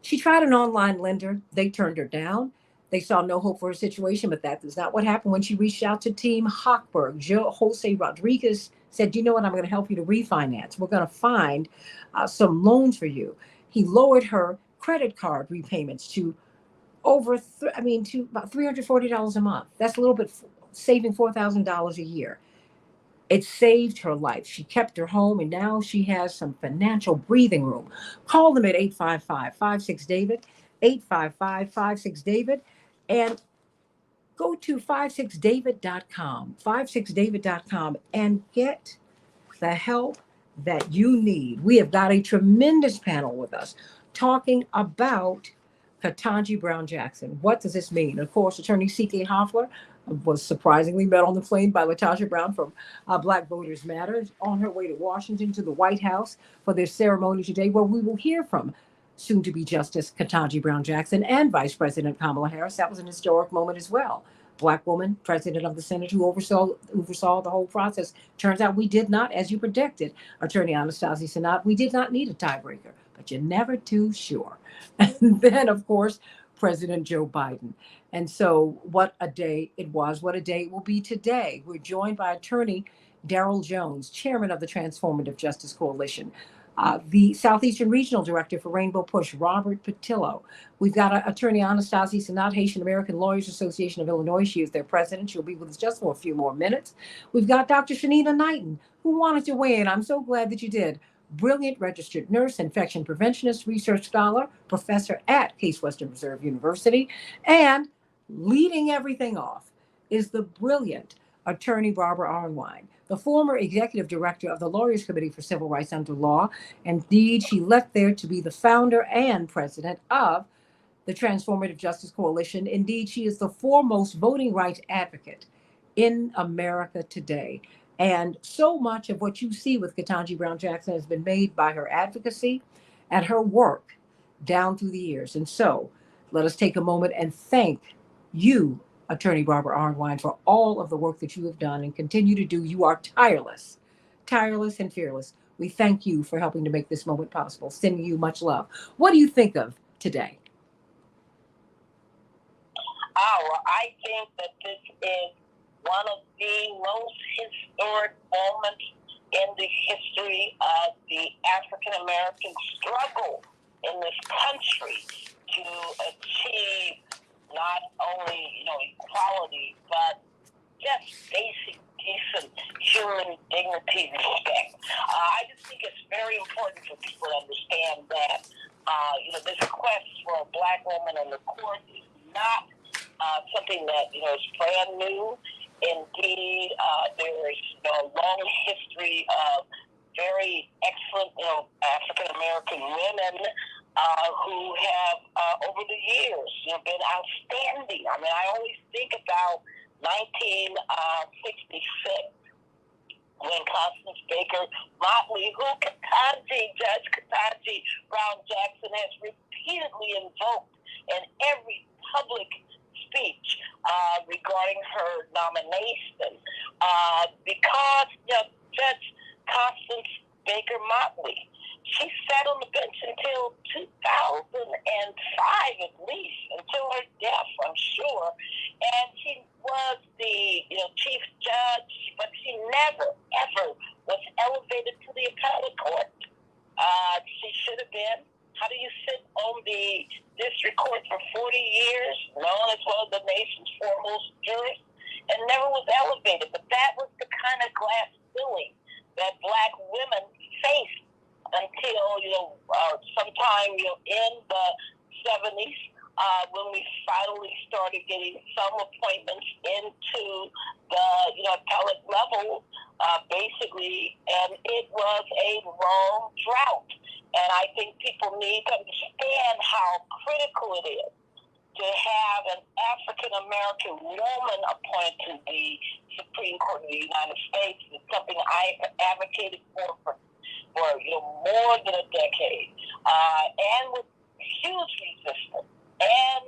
she tried an online lender. They turned her down. They saw no hope for her situation, but that is not what happened when she reached out to Team Hochberg. Jose Rodriguez said, you know what, I'm going to help you to refinance. We're going to find some loans for you. He lowered her credit card repayments to to about $340 a month. That's a little bit, saving $4,000 a year. It saved her life. She kept her home, and now she has some financial breathing room. Call them at 855-56-DAVID, 855-56-DAVID, and go to 56david.com, 56david.com, and get the help that you need. We have got a tremendous panel with us talking about Katanji Brown Jackson. What does this mean? Of course, attorney C.K. Hoffler was surprisingly met on the plane by LaTosha Brown from Black Voters Matter on her way to Washington to the White House for their ceremony today, where we will hear from soon-to-be Justice Katanji Brown Jackson and Vice President Kamala Harris. That was an historic moment as well. Black woman, president of the Senate, who oversaw the whole process. Turns out we did not, as you predicted, Attorney Anastasia Senat, we did not need a tiebreaker, but you're never too sure. And then, of course, President Joe Biden. And so what a day it was. What a day it will be today. We're joined by attorney Darrell Jones, chairman of the Transformative Justice Coalition. The Southeastern Regional Director for Rainbow Push, Robert Patillo. We've got attorney Anastasia Senat, Haitian American Lawyers Association of Illinois. She is their president. She'll be with us just for a few more minutes. We've got Dr. Shanita Knighton, who wanted to weigh in. I'm so glad that you did. Brilliant registered nurse, infection preventionist, research scholar, professor at Case Western Reserve University, and leading everything off is the brilliant attorney Barbara Arnwine, the former executive director of the Lawyers Committee for Civil Rights Under Law. Indeed, she left there to be the founder and president of the Transformative Justice Coalition. Indeed, she is the foremost voting rights advocate in America today. And so much of what you see with Katanji Brown Jackson has been made by her advocacy and her work down through the years. And so let us take a moment and thank you, Attorney Barbara Arnwine, for all of the work that you have done and continue to do. You are tireless and fearless. We thank you for helping to make this moment possible. Sending you much love. What do you think of today? Well, I think that this is one of the most historic moments in the history of the African American struggle in this country to achieve not only, equality, but just basic, decent human dignity, respect. I just think it's very important for people to understand that, this quest for a Black woman in the court is not something that, is brand new. Indeed, there is a long history of very excellent, African American women who have, over the years, been outstanding. I mean, I always think about 1966 when Constance Baker Motley, who Judge Katanji Brown Jackson has repeatedly invoked in every public speech regarding her nomination, because Judge Constance Baker Motley, she sat on the bench until 2005 at least, until her death, I'm sure, and she was the chief judge, but she never, ever was elevated to the appellate court. She should have been. How do you sit on the district court for 40 years, known as one of the nation's foremost jurists, and never was elevated? But that was the kind of glass ceiling that Black women faced until, sometime, in the 70s, when we finally started getting some appointments into the, appellate level, basically, and it was a long drought. And I think people need to understand how critical it is to have an African-American woman appointed to the Supreme Court of the United States. It's something I advocated for more than a decade, and with huge resistance and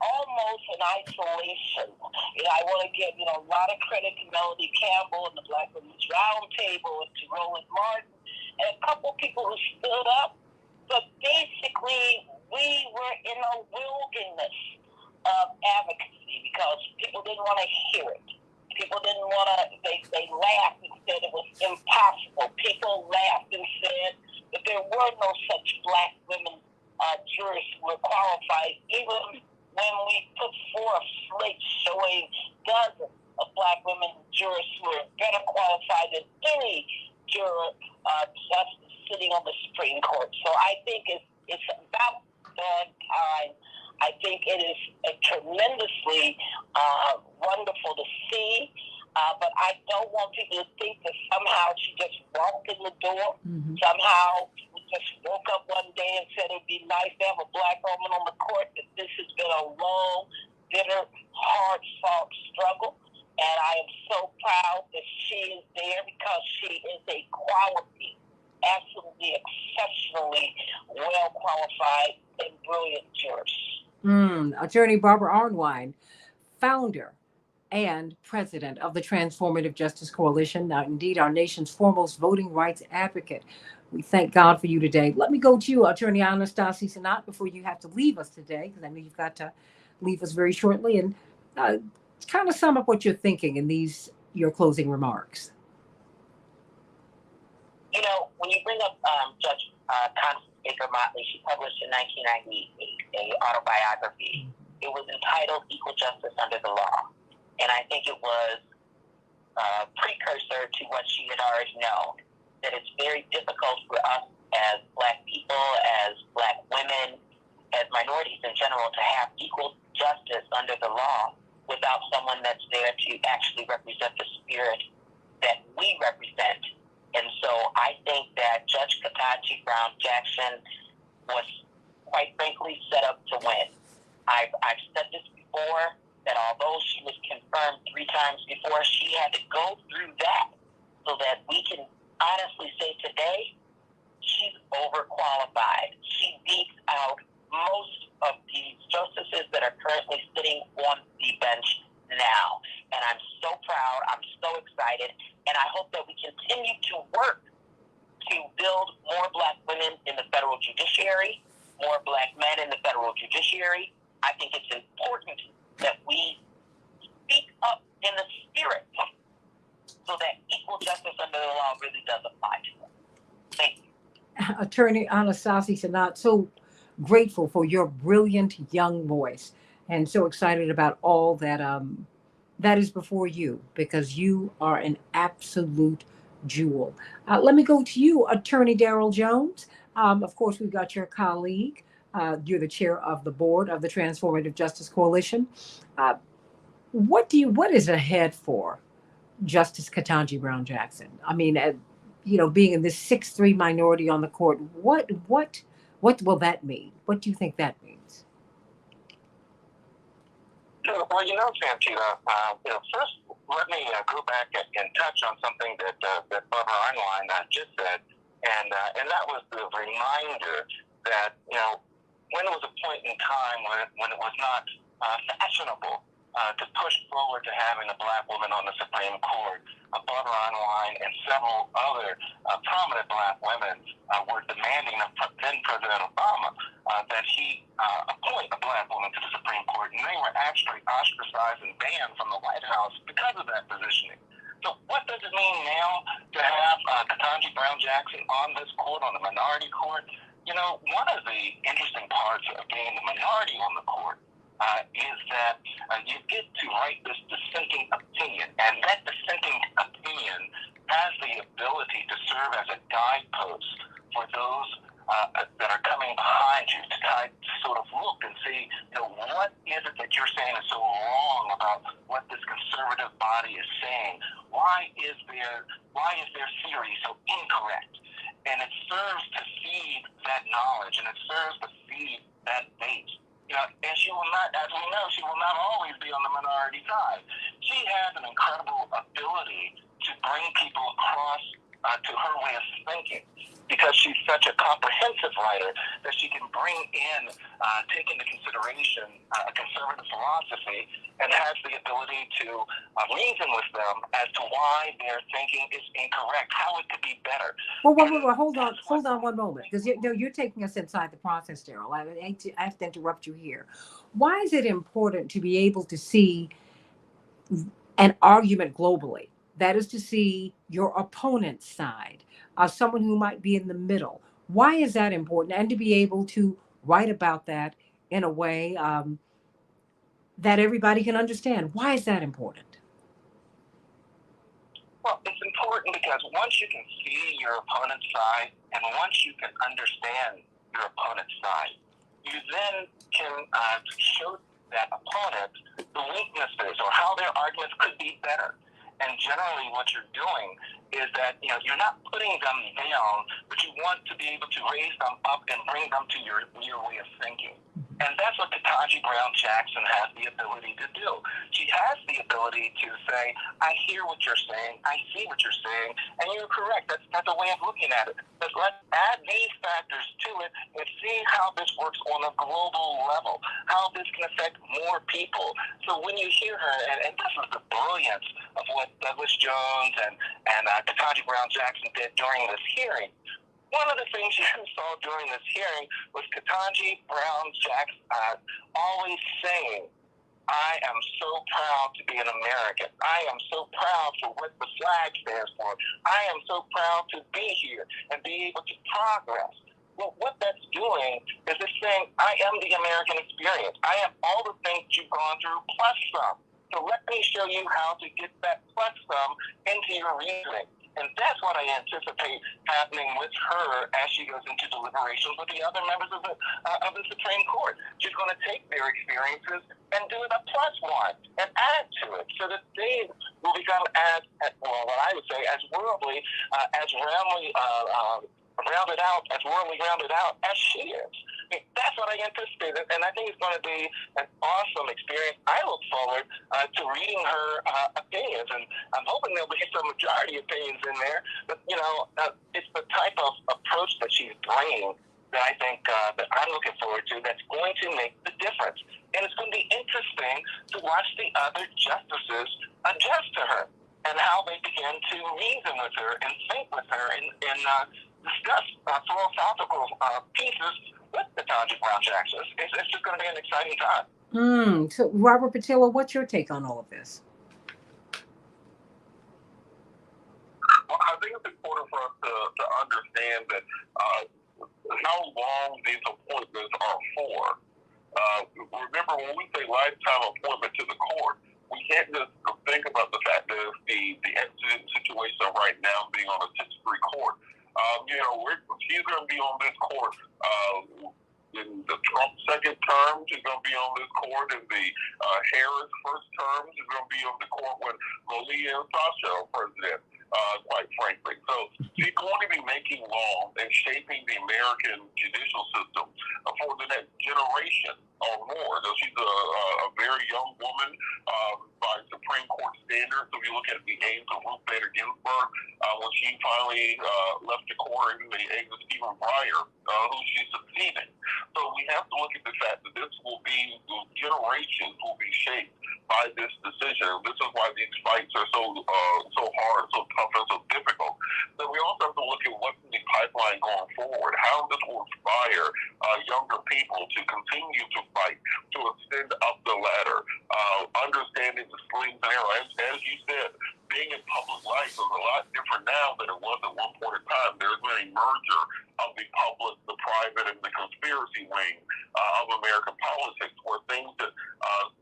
almost in isolation. I want to give a lot of credit to Melody Campbell and the Black Women's Roundtable and to Roland Martin and a couple people who stood up. But basically, we were in a wilderness of advocacy because people didn't want to hear it. People didn't want to, they laughed and said it was impossible. People laughed and said that there were no such Black women jurists who were qualified, even when we put forth slates showing dozens of Black women jurists who are better qualified than any juror justice sitting on the Supreme Court. So I think it's about that time. I think it is tremendously wonderful to see, but I don't want people to think that somehow she just walked in the door, somehow just woke up one day and said it would be nice to have a Black woman on the court, that this has been a long, bitter, hard-fought struggle. And I am so proud that she is there because she is a quality, absolutely exceptionally well-qualified and brilliant jurist. Attorney Barbara Arnwine, founder and president of the Transformative Justice Coalition, now indeed our nation's foremost voting rights advocate. We thank God for you today. Let me go to you, Attorney Anastasia Sanat, before you have to leave us today, because I know you've got to leave us very shortly, and kind of sum up what you're thinking in your closing remarks. When you bring up Judge Constance Baker Motley, she published in 1998 an autobiography. It was entitled Equal Justice Under the Law. And I think it was a precursor to what she had already known, that it's very difficult for us as Black people, as Black women, as minorities in general, to have equal justice under the law without someone that's there to actually represent the spirit that we represent. And so I think that Judge Katanji Brown Jackson was, quite frankly, set up to win. I've said this before, that although she was confirmed 3 times before, she had to go through that so that we can honestly say today, she's overqualified. She beats out most of these justices that are currently sitting on the bench now. And I'm so proud. I'm so excited. And I hope that we continue to work to build more Black women in the federal judiciary, more Black men in the federal judiciary. I think it's important that we speak up in the spirit so that equal justice under the law really does apply to us. Thank you. Attorney Anastasia Sanat, so grateful for your brilliant young voice and so excited about all that that is before you, because you are an absolute jewel. Let me go to you, Attorney Darrell Jones. Of course, we've got your colleague. You're the chair of the board of the Transformative Justice Coalition. What is ahead for Justice Katanji Brown Jackson? I mean, being in this 6'3" minority on the court, what will that mean? What do you think that means? Well, Santita, first let me go back and touch on something that Barbara Einlein just said, and that was the reminder that when it was a point in time when it was not fashionable to push forward to having a black woman on the Supreme Court, Barbara Einlein and several other prominent black women were demanding of then President Obama that he appoint a black woman to the Supreme Court, and they were actually ostracized and banned from the White House because of that positioning. So what does it mean now to have Katanji Brown Jackson on this court, on the minority court? One of the interesting parts of being the minority on the court is that you get to write this dissenting opinion, and that dissenting opinion has the ability to serve as a guidepost for those that are coming behind you to sort of look and see, what is it that you're saying is so wrong about what this conservative body is saying? Why is their theory so incorrect? And it serves to feed that knowledge, and it serves to feed that base. And she will not, as we know, she will not always be on the minority side. She has an incredible ability to bring people across to her way of thinking, because she's such a comprehensive writer that she can bring in, take into consideration a conservative philosophy, and has the ability to reason with them as to why their thinking is incorrect, how it could be better. Well, hold on one moment, because you're taking us inside the process, Daryl. I have to interrupt you here. Why is it important to be able to see an argument globally? That is to see your opponent's side, someone who might be in the middle. Why is that important? And to be able to write about that in a way that everybody can understand. Why is that important? Well, it's important because once you can see your opponent's side, and once you can understand your opponent's side, you then can show that opponent the weaknesses or how their arguments could be better. And generally what you're doing is that, you're not putting them down, but you want to be able to raise them up and bring them to your way of thinking. And that's what Katanji Brown Jackson has the ability to do. She has the ability to say, I hear what you're saying, I see what you're saying, and you're correct. That's a way of looking at it. But let's add these factors to it and see how this works on a global level, how this can affect more people. So when you hear her, and this is the brilliance of what Douglas Jones and Katanji Brown Jackson did during this hearing. One of the things you saw during this hearing was Katanji Brown Jackson always saying, I am so proud to be an American. I am so proud for what the flag stands for. I am so proud to be here and be able to progress. Well, what that's doing is it's saying, I am the American experience. I am all the things you've gone through plus some. So let me show you how to get that plus some into your reasoning. And that's what I anticipate happening with her as she goes into deliberations with the other members of the Supreme Court. She's going to take their experiences and do it a plus one and add to it so that they will become what I would say, as worldly, as roundly rounded out as she is. I mean, that's what I anticipate, and I think it's going to be an awesome experience. I look forward to reading her opinions, and I'm hoping there'll be some majority opinions in there. But it's the type of approach that she's bringing that I think that I'm looking forward to. That's going to make the difference, and it's going to be interesting to watch the other justices adjust to her and how they begin to reason with her and think with her and discuss philosophical pieces with Katanji Brown Jackson. It's just going to be an exciting time. So, Robert Patillo, what's your take on all of this? Well, I think it's important for us to understand that how long these appointments are for. Remember, when we say lifetime appointment to the court, we can't just think about the fact that the exigent situation right now being on a 6-3 court. She's going to be on this court in the Trump second term. She's going to be on this court in the Harris first term. She's going to be on the court when Malia and Sasha are president, quite frankly. So she's going to be making law and shaping the American judicial system for the next generation or more. So she's a very young woman. aims of Ruth Bader Ginsburg when she finally left the court in the aims of Stephen Breyer, who she succeeded. So we have to look at the fact that generations will be shaped by this decision. This is why these fights are so hard, so tough, and so difficult. So we also have to look at what's in the pipeline going forward, how this will inspire younger people to continue to fight, to extend up the ladder, understanding the slings and arrows. As you said, being in public life is a lot different now than it was at one point in time. There's been a merger of the public, the private, and the conspiracy wing of American politics, where things that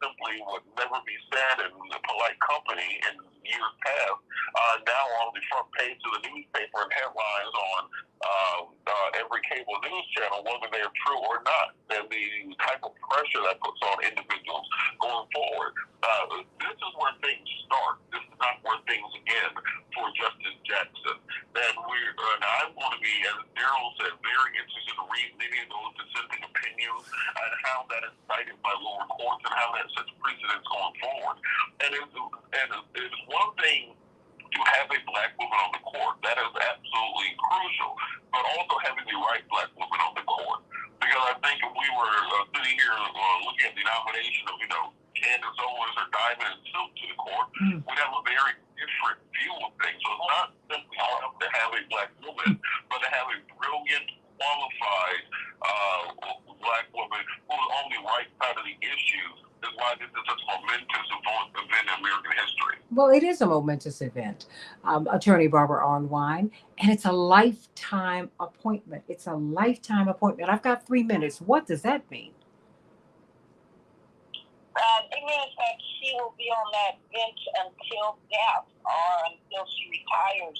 simply would never be said in polite company in years past are now on the front page of the newspaper and headlines on every cable news channel, whether they are true or not, and the type of pressure that puts on individuals going forward. This is where things start. This is not where things end for Justice Jackson. And I'm going to be, as Daryl said, very interested to read many of those dissenting opinions and how that is cited by lower courts and how that sets precedents going forward. And it's one thing to have a black woman on the court. That is absolutely crucial. But also having the right black woman on the court. Because I think if we were sitting here looking at the nomination of, Candace Owens or Diamond and Silk to the court, we'd have a very different view of things. So it's not simply enough to have a black woman, but to have a brilliant, qualified black woman who is on the right side of the issues is why this is such a momentous event in American history. Well, it is a momentous event, Attorney Barbara Arnwine, and it's a lifetime appointment. It's a lifetime appointment. I've got 3 minutes. What does that mean? It means that she will be on that bench until death or until she retires,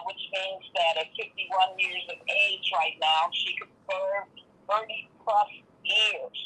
which means that at 51 years of age right now, she could serve 30 plus years.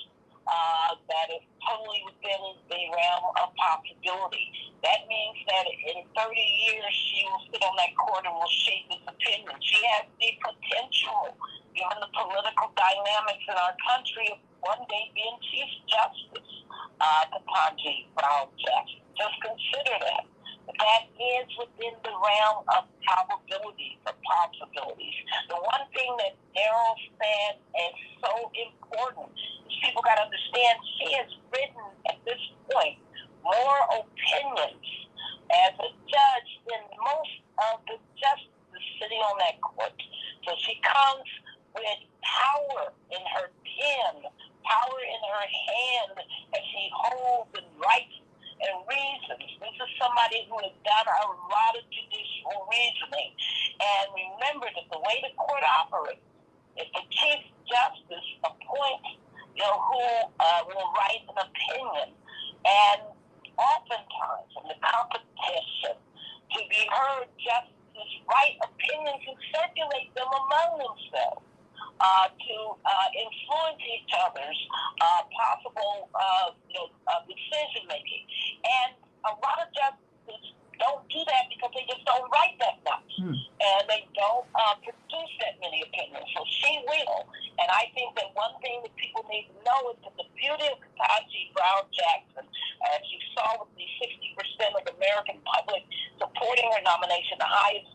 That is totally within the realm of possibility. That means that in 30 years, she will sit on that court and will shape its opinion. She has the potential, given the political dynamics in our country, of one day being Chief Justice, Katanji Brown Jackson. Just consider that. That is within the realm of probabilities, of possibilities. The one thing that Daryl said is so important is people got to understand she has written at this point more opinions as a judge than most of the justices sitting on that court. So she comes with power in her pen, power in her hand as she holds and writes and reasons. This is somebody who has done a lot of judicial reasoning. And remember that the way the court operates, if the Chief Justice appoints, who will write an opinion, and oftentimes in the competition to be heard, justices write opinions and circulate them among themselves to influence each other's possible decision making. And a lot of justices don't do that because they just don't write that much. And they don't produce that many opinions. So she will. And I think that one thing that people need to know is that the beauty of Katanji Brown Jackson, as you saw with the 60% of the American public supporting her nomination, the highest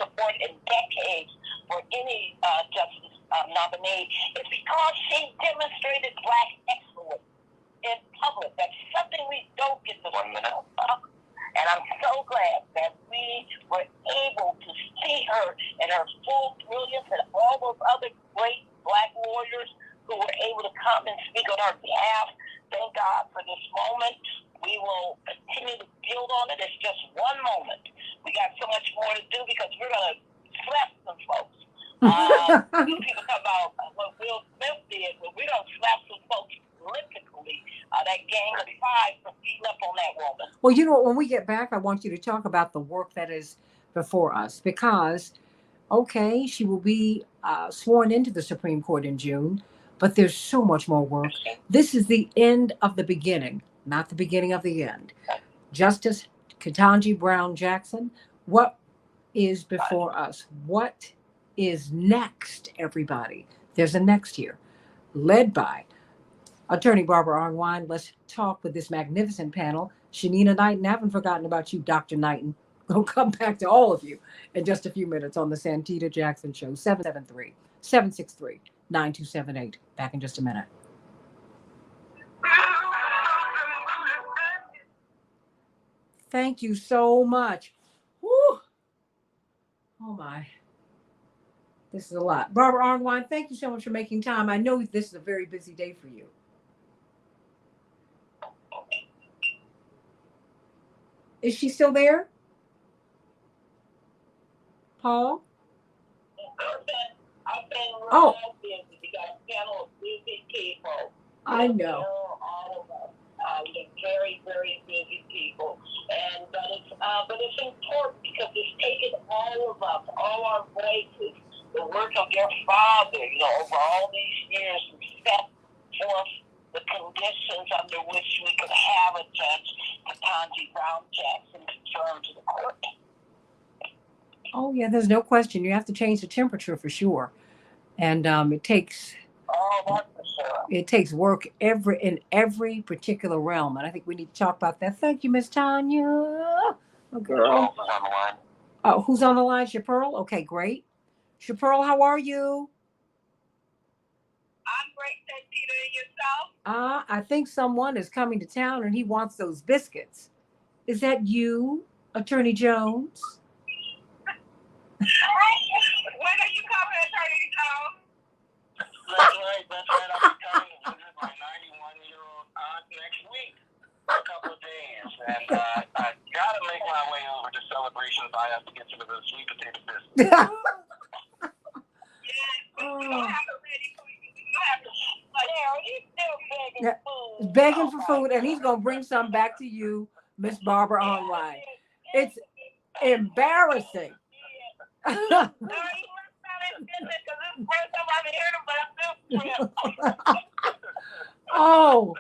support in decades for any justice nominee, is because she demonstrated black excellence in public. That's something we don't get to see enough of. And I'm so glad that we were able to see her in her full brilliance and all those other great black lawyers who were able to come and speak on our behalf. Thank God for this moment. We will continue to build on it. It's just one moment. We got so much more to do because we're going to slap some folks. People talk about what Will Smith did, but we're going to slap some folks politically. That gang of five for beating up on that woman. Well, when we get back, I want you to talk about the work that is before us because, okay, she will be sworn into the Supreme Court in June, but there's so much more work. This is the end of the beginning, not the beginning of the end. Justice Katanji Brown Jackson, what is before us? What is next, everybody? There's a next year, led by Attorney Barbara Arnwine. Let's talk with this magnificent panel. Shanina Knighton, I haven't forgotten about you, Dr. Knighton. We'll come back to all of you in just a few minutes on the Santita Jackson Show. 773-763-9278. Back in just a minute. Thank you so much. Woo. Oh my. This is a lot. Barbara Arnwine, thank you so much for making time. I know this is a very busy day for you. Is she still there? Paul? Oh. I know. Very, very busy people, and but it's important because it's taken all of us, all our voices, the work of your father, over all these years, we set forth the conditions under which we could have a judge, Katanji Brown Jackson, confirmed to the court. Oh yeah, there's no question. You have to change the temperature for sure, and it takes. Oh, that's for sure. It takes work in every particular realm, and I think we need to talk about that. Thank you, Miss Tanya. Oh, girl. Oh, who's on the line? Chapearl? Okay, great. Chapearl, how are you? I'm great, Santita, and yourself? I think someone is coming to town, and he wants those biscuits. Is that you, Attorney Jones? When are you coming, Attorney Jones? That's right. I'll be coming to visit my 91-year-old aunt next week for a couple of days. And I got to make my way over to Celebrations. I have to get some of those sweet potato biscuits. Yes, we don't have it ready for you. We don't have to. He's still begging food. Begging for food, and he's going to bring some back to you, Miss Barbara Online. It's embarrassing. Oh,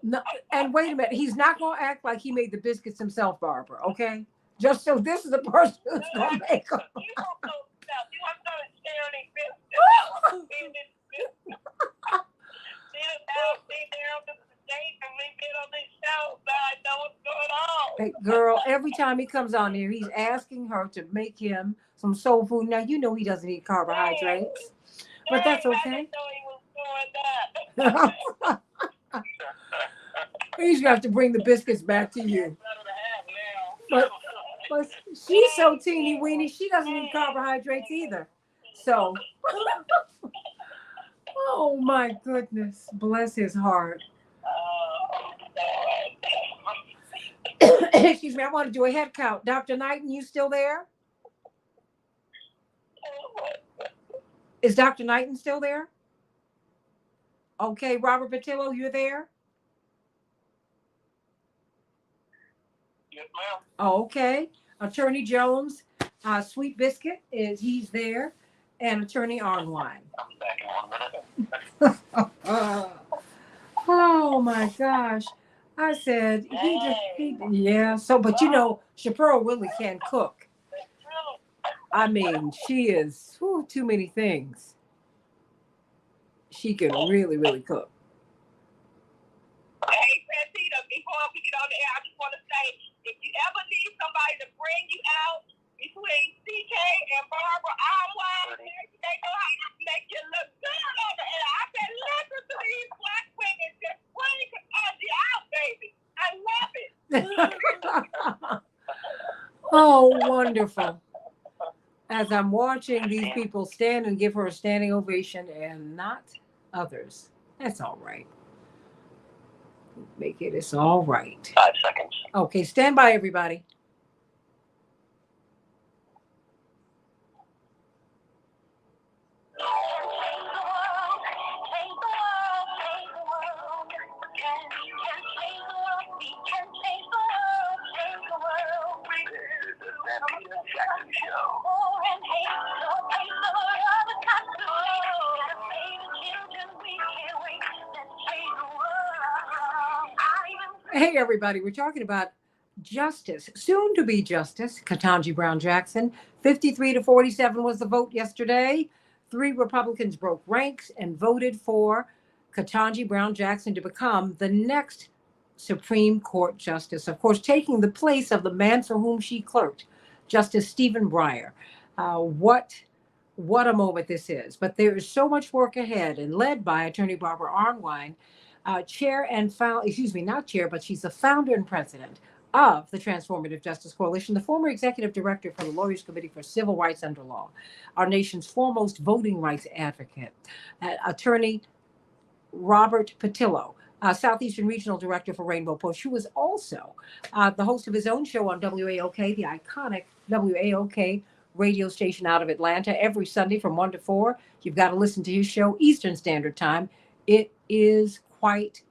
no, and wait a minute. He's not going to act like he made the biscuits himself, Barbara, okay? Just so this is the person who's going to make them. Hey, girl, every time he comes on here, he's asking her to make him some soul food. Now, you know he doesn't eat carbohydrates, but that's okay. He's going to have to bring the biscuits back to you. But she's so teeny weeny, she doesn't eat carbohydrates either. So, oh my goodness, bless his heart. Excuse me, I want to do a head count. Dr. Knighton, you still there? Is Dr. Knighton still there? Okay, Robert Patillo, you're there? Yes, ma'am. Oh, okay. Attorney Jones, Sweet Biscuit, he's there. And Attorney Arnwine. I'll be back in 1 minute. Oh my gosh. I said, yeah. So, but Chapearl really can cook. I mean, she is too many things. She can really, really cook. Hey, Santita, before we get on the air, I just want to say, if you ever need somebody to bring you out between CK and Barbara Arnwine, they know how to make you look good on the air. I said, listen to these black women just bring Katanji out, baby. I love it. Oh, wonderful. As I'm watching these people stand and give her a standing ovation and not others. That's all right. Make it, it's all right. 5 seconds. Okay, stand by, everybody. Jackson Show. Hey, everybody, we're talking about justice, soon to be justice, Katanji Brown Jackson. 53-47 was the vote yesterday. 3 Republicans broke ranks and voted for Katanji Brown Jackson to become the next Supreme Court Justice, of course, taking the place of the man for whom she clerked, Justice Stephen Breyer. What a moment this is. But there is so much work ahead, and led by Attorney Barbara Arnwine, chair and found, excuse me, not chair, but she's the founder and president of the Transformative Justice Coalition, the former executive director for the Lawyers Committee for Civil Rights Under Law, our nation's foremost voting rights advocate, Attorney Robert Patillo, Southeastern Regional Director for Rainbow Push, who is also the host of his own show on WAOK, the iconic WAOK radio station out of Atlanta, every Sunday from 1 to 4. You've got to listen to his show, Eastern Standard Time. It is quite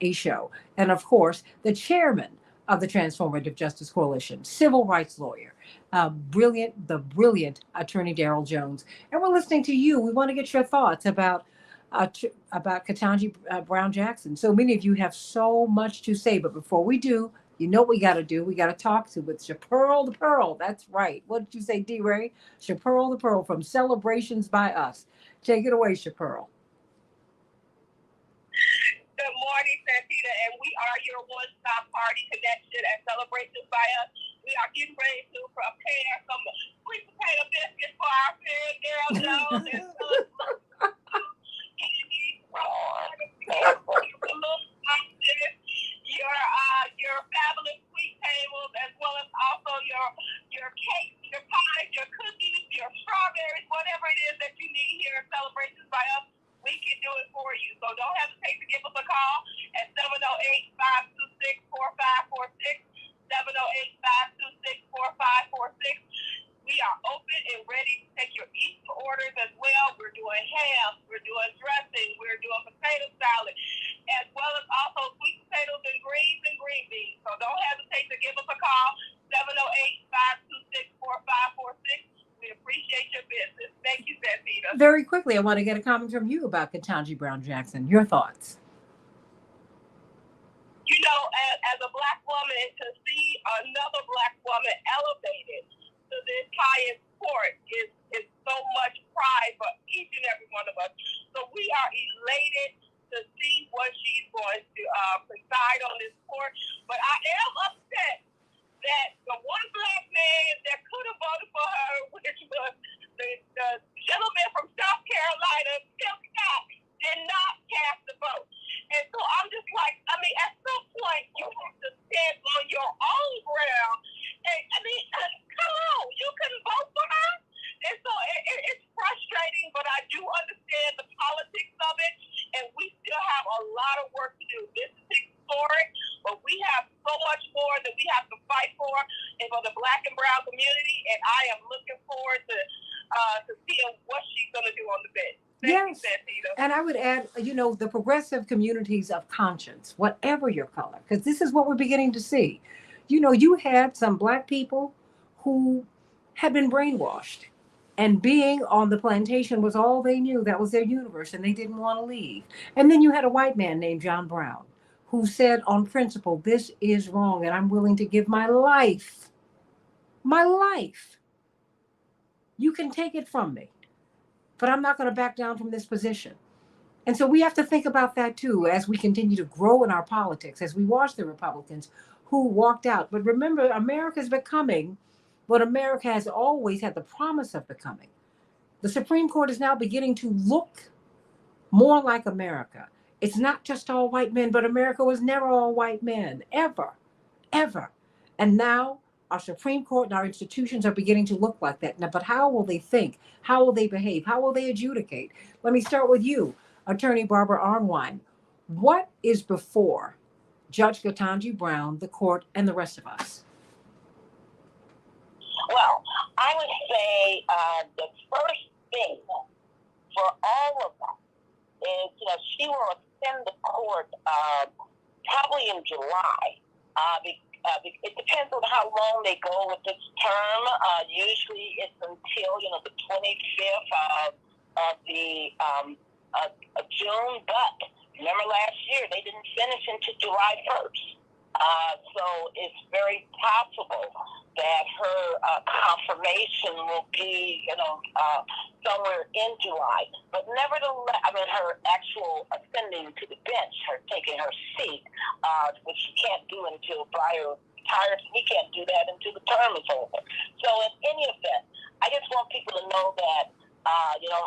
a show. And of course, the chairman of the Transformative Justice Coalition, civil rights lawyer, the brilliant Attorney Darrell Jones. And we're listening to you. We want to get your thoughts about Katanji Brown Jackson. So many of you have so much to say, but before we do, you know what we got to do. We got to talk to with Chapearl the Pearl. That's right. What did you say, D. Ray? Chapearl the Pearl from Celebrations by Us. Take it away, Chapearl. Good morning, Santita, and we are your one-stop party connection at Celebrations by Us. We are getting ready to prepare some sweet potato biscuits for our friend Darrell Jones and your fabulous sweet tables, as well as also your cakes, your pies, your cookies, your strawberries, whatever it is that you need here at Celebrations by Us. We can do it for you. So don't hesitate to give us a call at 708-526-4546, 708-526-4546. We are open and ready to take your Easter orders as well. We're doing ham, we're doing dressing, we're doing potato salad, as well as also sweet potatoes and green beans. So don't hesitate to give us a call, 708-526-4546. We appreciate your business. Thank you, Santita. Very quickly, I want to get a comment from you about Katanji Brown Jackson. Your thoughts? You know, as a Black woman, to see another Black woman elevated to this highest court is so much pride for each and every one of us. So we are elated to see what she's going to preside on this court. But I am upset that the one Black man that could have voted for her, which was the gentleman from South Carolina, Tim Scott, did not cast the vote. And so I'm just like, I mean, at some point, you have to stand on your own ground. And I mean, come on, you couldn't vote for her? And so it's frustrating, but I do understand the politics of it. And we still have a lot of work to do. This is historic, but we have so much more that we have to fight for, and for the Black and brown community. And I am looking forward to seeing what she's going to do on the bench. Yes. And I would add, the progressive communities of conscience, whatever your color, because this is what we're beginning to see. You had some Black people who had been brainwashed, and being on the plantation was all they knew. That was their universe, and they didn't want to leave. And then you had a white man named John Brown who said on principle, this is wrong, and I'm willing to give my life. You can take it from me, but I'm not going to back down from this position. And so we have to think about that too, as we continue to grow in our politics, as we watch the Republicans who walked out. But remember, America's becoming what America has always had the promise of becoming. The Supreme Court is now beginning to look more like America. It's not just all white men, but America was never all white men, ever. And now our Supreme Court and our institutions are beginning to look like that. Now, but how will they think? How will they behave? How will they adjudicate? Let me start with you, Attorney Barbara Arnwine. What is before Judge Katanji Brown, the court, and the rest of us? Well, I would say the first thing for all of us is, she will attend the court probably in July. It depends on how long they go with this term. Usually it's until, the 25th of June. But remember last year, they didn't finish until July 1st. So it's very possible that her confirmation will be, somewhere in July. But nevertheless, her actual ascending to the bench, her taking her seat, which she can't do until Breyer retires. He can't do that until the term is over. So in any event, I just want people to know that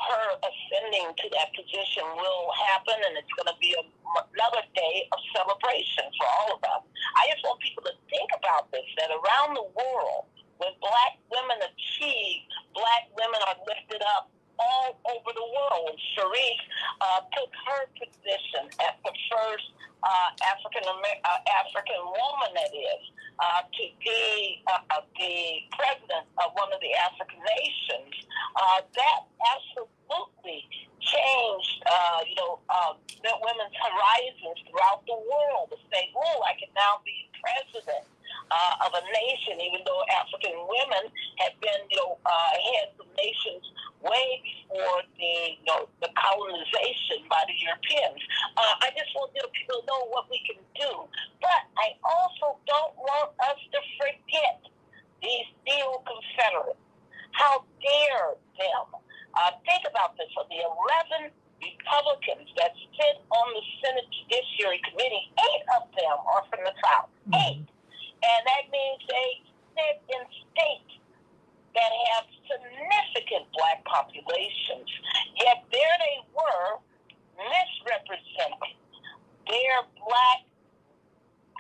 her ascending to that position will happen, and it's going to be another day of celebration for all of us. I just want people to think about this, that around the world, when Black women achieve, Black women are lifted up all over the world. And Sharice took her position as the first African woman, that is, to be the president of one of the African nations. That absolutely changed, the women's horizons throughout the world to say, oh, I can now be president of a nation, even though African women had been, heads of nations way before the colonization by the Europeans. I just want people to know what we can do. But I also don't want us to forget these steel Confederates. How dare them? Think about this. Of the 11 Republicans that sit on the Senate Judiciary Committee, 8 of them are from the South. 8. And that means they sit in states that have significant Black populations. Yet there they were, misrepresenting their Black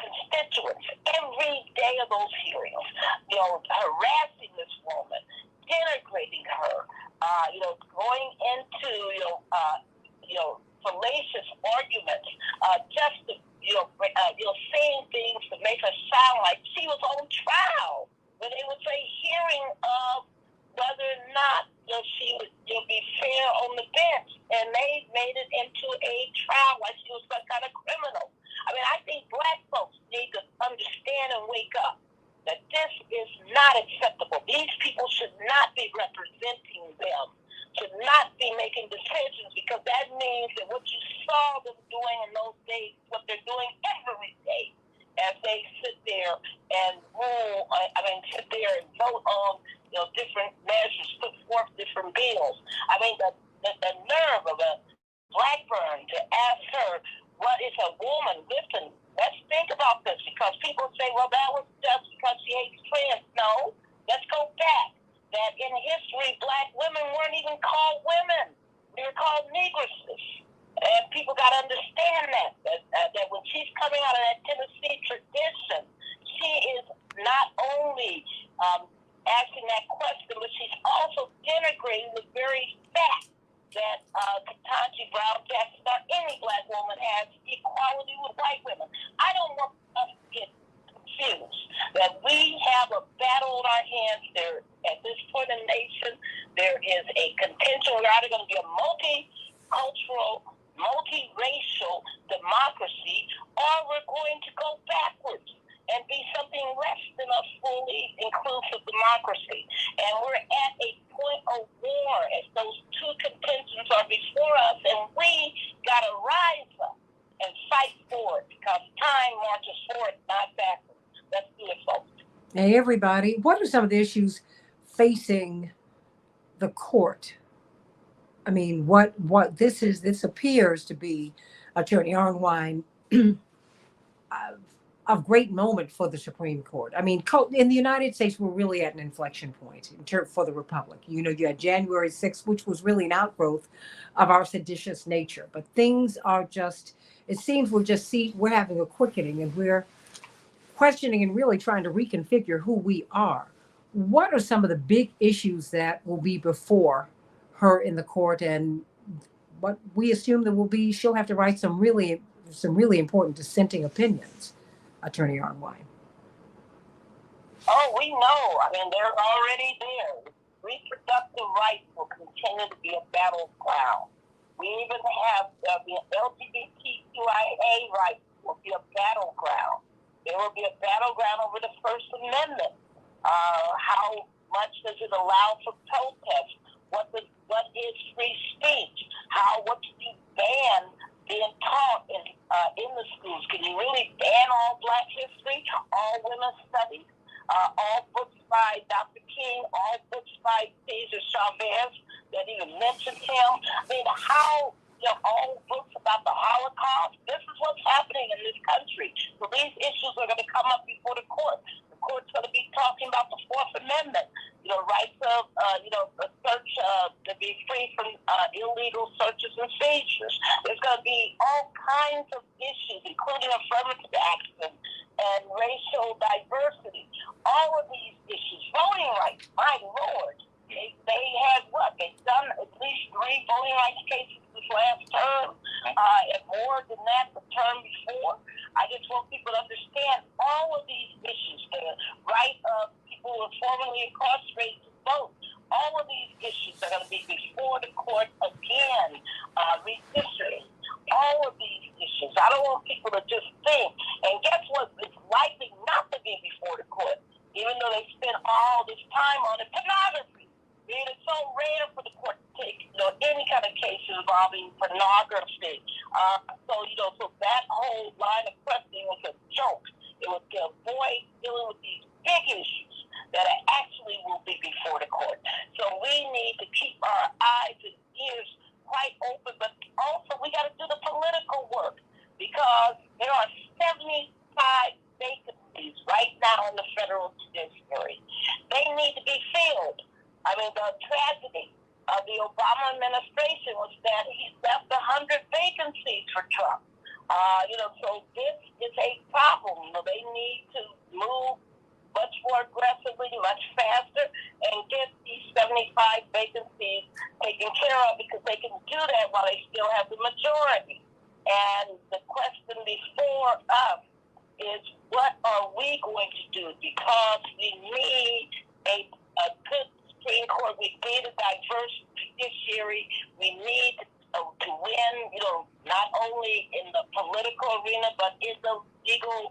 constituents every day of those hearings, harassing this woman, denigrating her, going into, fallacious arguments, just to, saying things to make her sound like she was on trial, when they would say hearing of whether or not she would be fair on the bench, and they made it into a trial like she was some kind of criminal. I think Black folks need to understand and wake up that this is not acceptable. These people should not be representing them, should not be making decisions, because that means that what you saw them doing in those days, what they're doing every day, as they sit there and rule, sit there and vote on, different measures, put forth different bills. The nerve of a Blackburn to ask her, what is a woman? Listen, let's think about this, because people say, well, that was just because she hates trans. No, let's go back. That in history, Black women weren't even called women. They were called negresses. And people got to understand that when she's coming out of that Tennessee tradition, she is not only asking that question, but she's also denigrating the very fact that Katanji Brown Jackson or any Black woman has equality with white women. I don't want us to get confused that we have a battle on our hands there at this point in the nation. There is a contention. We're either going to be a multicultural, multiracial democracy, or we're going to go backwards and be something less than a fully inclusive democracy. And we're at a point of war as those two contentions are before us, and we got to rise up and fight for it, because time marches forward, not backwards. Let's do it, folks. Hey, everybody, what are some of the issues facing the court? What this appears to be, Attorney Arnwine, of great moment for the Supreme Court. In the United States, we're really at an inflection point for the Republic. You had January 6th, which was really an outgrowth of our seditious nature. But things are it seems we're having a quickening, and we're questioning and really trying to reconfigure who we are. What are some of the big issues that will be before her in the court, and what we assume that she'll have to write some really important dissenting opinions? Attorney Arnwine. Oh, we know. They're already there. Reproductive rights will continue to be a battleground. We even have the LGBTQIA rights will be a battleground. There will be a battleground over the First Amendment. How much does it allow for protest? What is free speech? What do you ban being taught in the schools. Can you really ban all Black history, all women's studies, all books by Dr. King, all books by Cesar Chavez that even mentioned him? I mean, how, all books about the Holocaust? This is what's happening in this country. So these issues are going to come up before the court. The court's going to be talking about the Fourth Amendment, rights of, a search to be free from illegal searches and seizures. There's going to be all kinds of issues, including affirmative action and racial diversity. All of these issues, voting rights, my Lord, they had what? They've done at least 3 voting rights cases this last term, and more than that the term before. I just want people to understand all of these issues, the right of people who are formerly incarcerated to vote. All of these issues are going to be before the court again, redistricting. All of these issues. I don't want people to just think. And guess what? It's likely not to be before the court, even though they spent all this time on it. Pornography. It's so rare for the court to take, any kind of case involving pornography. So that whole line of questioning was a joke. It was to avoid dealing with these big issues that actually will be before the court. So we need to keep our eyes and ears quite open, but also we got to do the political work, because there are 75 vacancies right now in the federal judiciary. They need to be filled. I mean, the tragedy of the Obama administration was that he left 100 vacancies for Trump. So this is a problem. They need to move much more aggressively, much faster, and get these 75 vacancies taken care of, because they can do that while they still have the majority. And the question before us is, what are we going to do? Because we need a good Supreme Court. We need a diverse judiciary. We need to win, not only in the political arena, but in the legal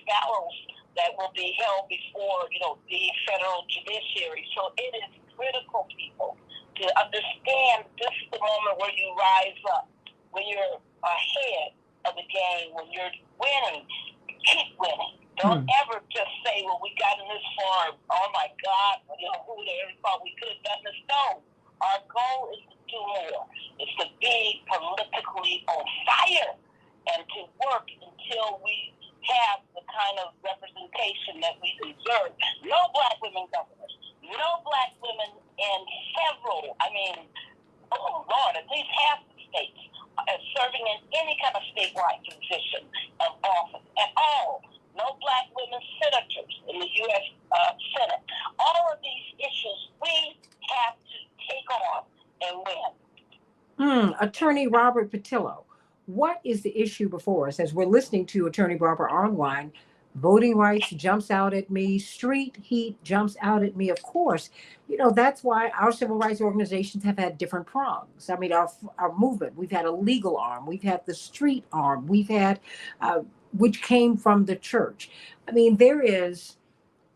battles that will be held before, the federal judiciary. So it is critical, people, to understand this is the moment where you rise up, when you're ahead of the game, when you're winning. Keep winning. Don't ever just say, well, we got in this far, oh my God, who would have ever thought we could have done this? No. Our goal is to do more. It's to be politically on fire and to work until we have the kind of representation that we deserve. No Black women governors. No Black women in several, at least half the states serving in any kind of statewide position of office at all. No Black women senators in the U.S. Senate. All of these issues we have to take on and win. Attorney Robert Patillo, what is the issue before us? As we're listening to Attorney Barbara online, voting rights jumps out at me. Street heat jumps out at me. Of course, that's why our civil rights organizations have had different prongs. I mean, our movement, we've had a legal arm. We've had the street arm. We've had, which came from the church. I mean,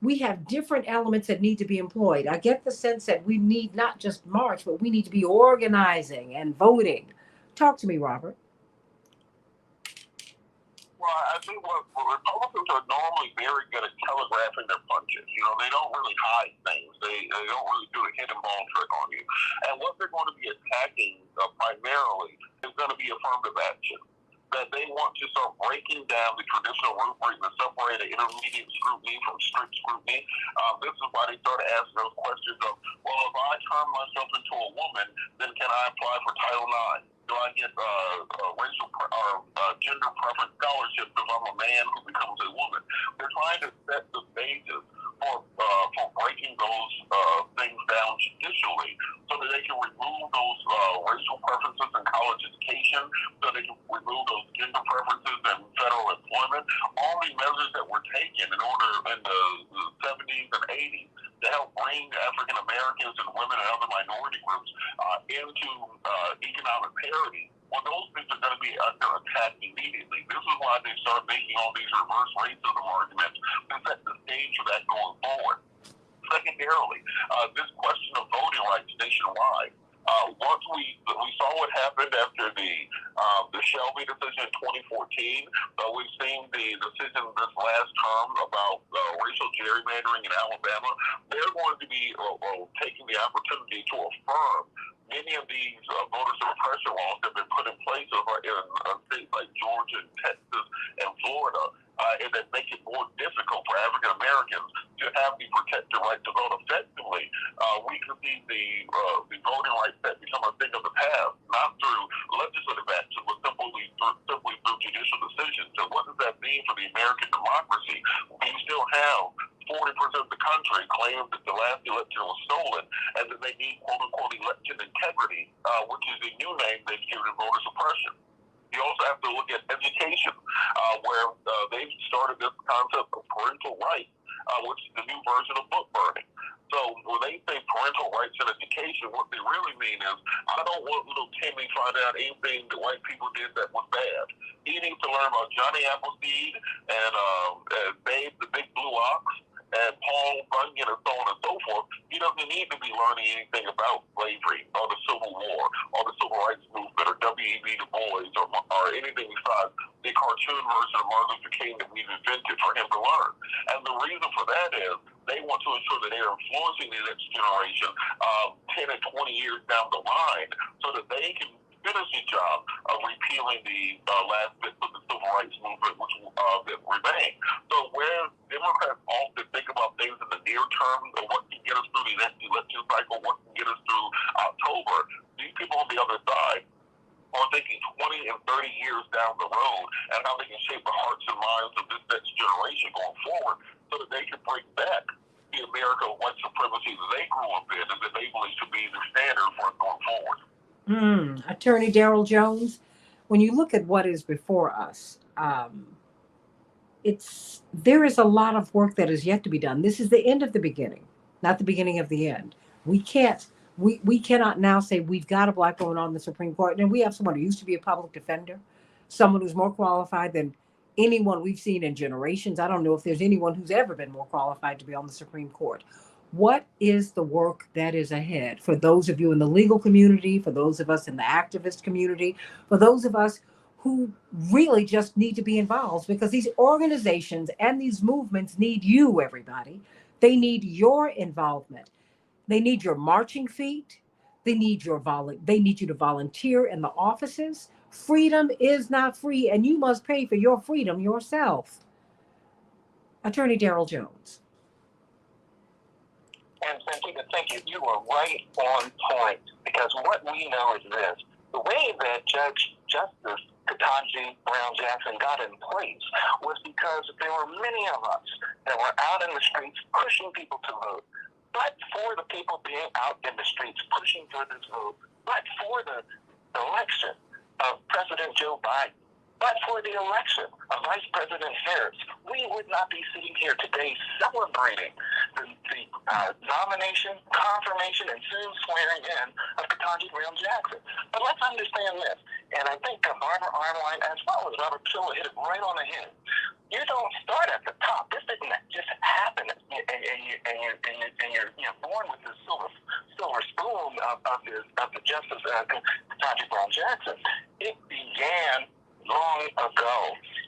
we have different elements that need to be employed. I get the sense that we need not just march, but we need to be organizing and voting. Talk to me, Robert. Well, I think what Republicans are normally very good at telegraphing their punches. They don't really hide things. They don't really do a hidden ball trick on you. And what they're going to be attacking primarily is going to be affirmative action. That they want to start breaking down the traditional rubric and separate the intermediate scrutiny from strict scrutiny. This is why they started asking those questions of, well, if I turn myself into a woman, then can I apply for Title IX? Do I get racial or gender preference scholarships if I'm a man who becomes a woman? They're trying to set the basis for breaking those things down judicially so that they can remove those racial preferences in college education, so they can remove those gender preferences in federal employment. All the measures that were taken in the 70s and 80s to help bring African Americans and women and other minority groups into economic parity. Well, those things are going to be under attack immediately. This is why they start making all these reverse racism arguments to set the stage for that going forward. Secondarily, this question of voting rights nationwide. Once we saw what happened after the Shelby decision in 2014, we've seen the decision this last term about racial gerrymandering in Alabama. They're going to be taking the opportunity to affirm many of these voter suppression laws that have been put in place in states like Georgia and Texas and Florida, and that make it more difficult for African Americans to have the protected right to vote effectively. We can see the voting rights that become a thing of the past, not through legislative action, but simply through judicial decisions. And what does that mean for the American democracy? We still have 40% of the country claim that the last election was stolen and that they need quote-unquote election integrity, which is a new name they've given to voter suppression. You also have to look at education, where they've started this concept of parental rights, which is the new version of book burning. So when they say parental rights in education, what they really mean is, I don't want little Timmy to find out anything that white people did that was bad. He needs to learn about Johnny Appleseed and Babe the Big Blue Ox and Paul Bunyan and so on and so forth. He doesn't need to be learning anything about slavery or the Civil War or the Civil Rights Movement or W.E.B. Du Bois or anything besides the cartoon version of Martin Luther King that we've invented for him to learn. And the reason for that is they want to ensure that they're influencing the next generation 10 and 20 years down the line so that they can finish the job of repealing the last bits of the Civil Rights Movement that remain. So where Democrats often think about things in the near term of what can get us through the next election cycle, what can get us through October, these people on the other side are thinking 20 and 30 years down the road and how they can shape the hearts and minds of this next generation going forward so that they can bring back the America of white supremacy that they grew up in and that they believe should be the standard for us going forward. Attorney Darrell Jones, when you look at what is before us, there is a lot of work that is yet to be done. This is the end of the beginning, not the beginning of the end. We cannot now say we've got a black woman on the Supreme Court, and we have someone who used to be a public defender, someone who's more qualified than anyone we've seen in generations. I don't know if there's anyone who's ever been more qualified to be on the Supreme Court. What is the work that is ahead for those of you in the legal community, for those of us in the activist community, for those of us who really just need to be involved? Because these organizations and these movements need you, everybody. They need your involvement. They need your marching feet. They need you to volunteer in the offices. Freedom is not free, and you must pay for your freedom yourself. Attorney Darrell Jones. And Santita, thank you. You are right on point, because what we know is this. The way that Justice Katanji Brown Jackson got in place was because there were many of us that were out in the streets pushing people to vote. But for the people being out in the streets pushing for this vote, but for the election of President Joe Biden, but for the election of Vice President Harris, we would not be sitting here today celebrating the nomination, confirmation, and soon swearing in of Katanji Brown Jackson. But let's understand this, and I think Barbara Arnwine as well as Robert Pilla hit it right on the head. You don't start at the top. This didn't just happen, and you're born with this silver spoon of the Justice Katanji Brown Jackson. It began long ago,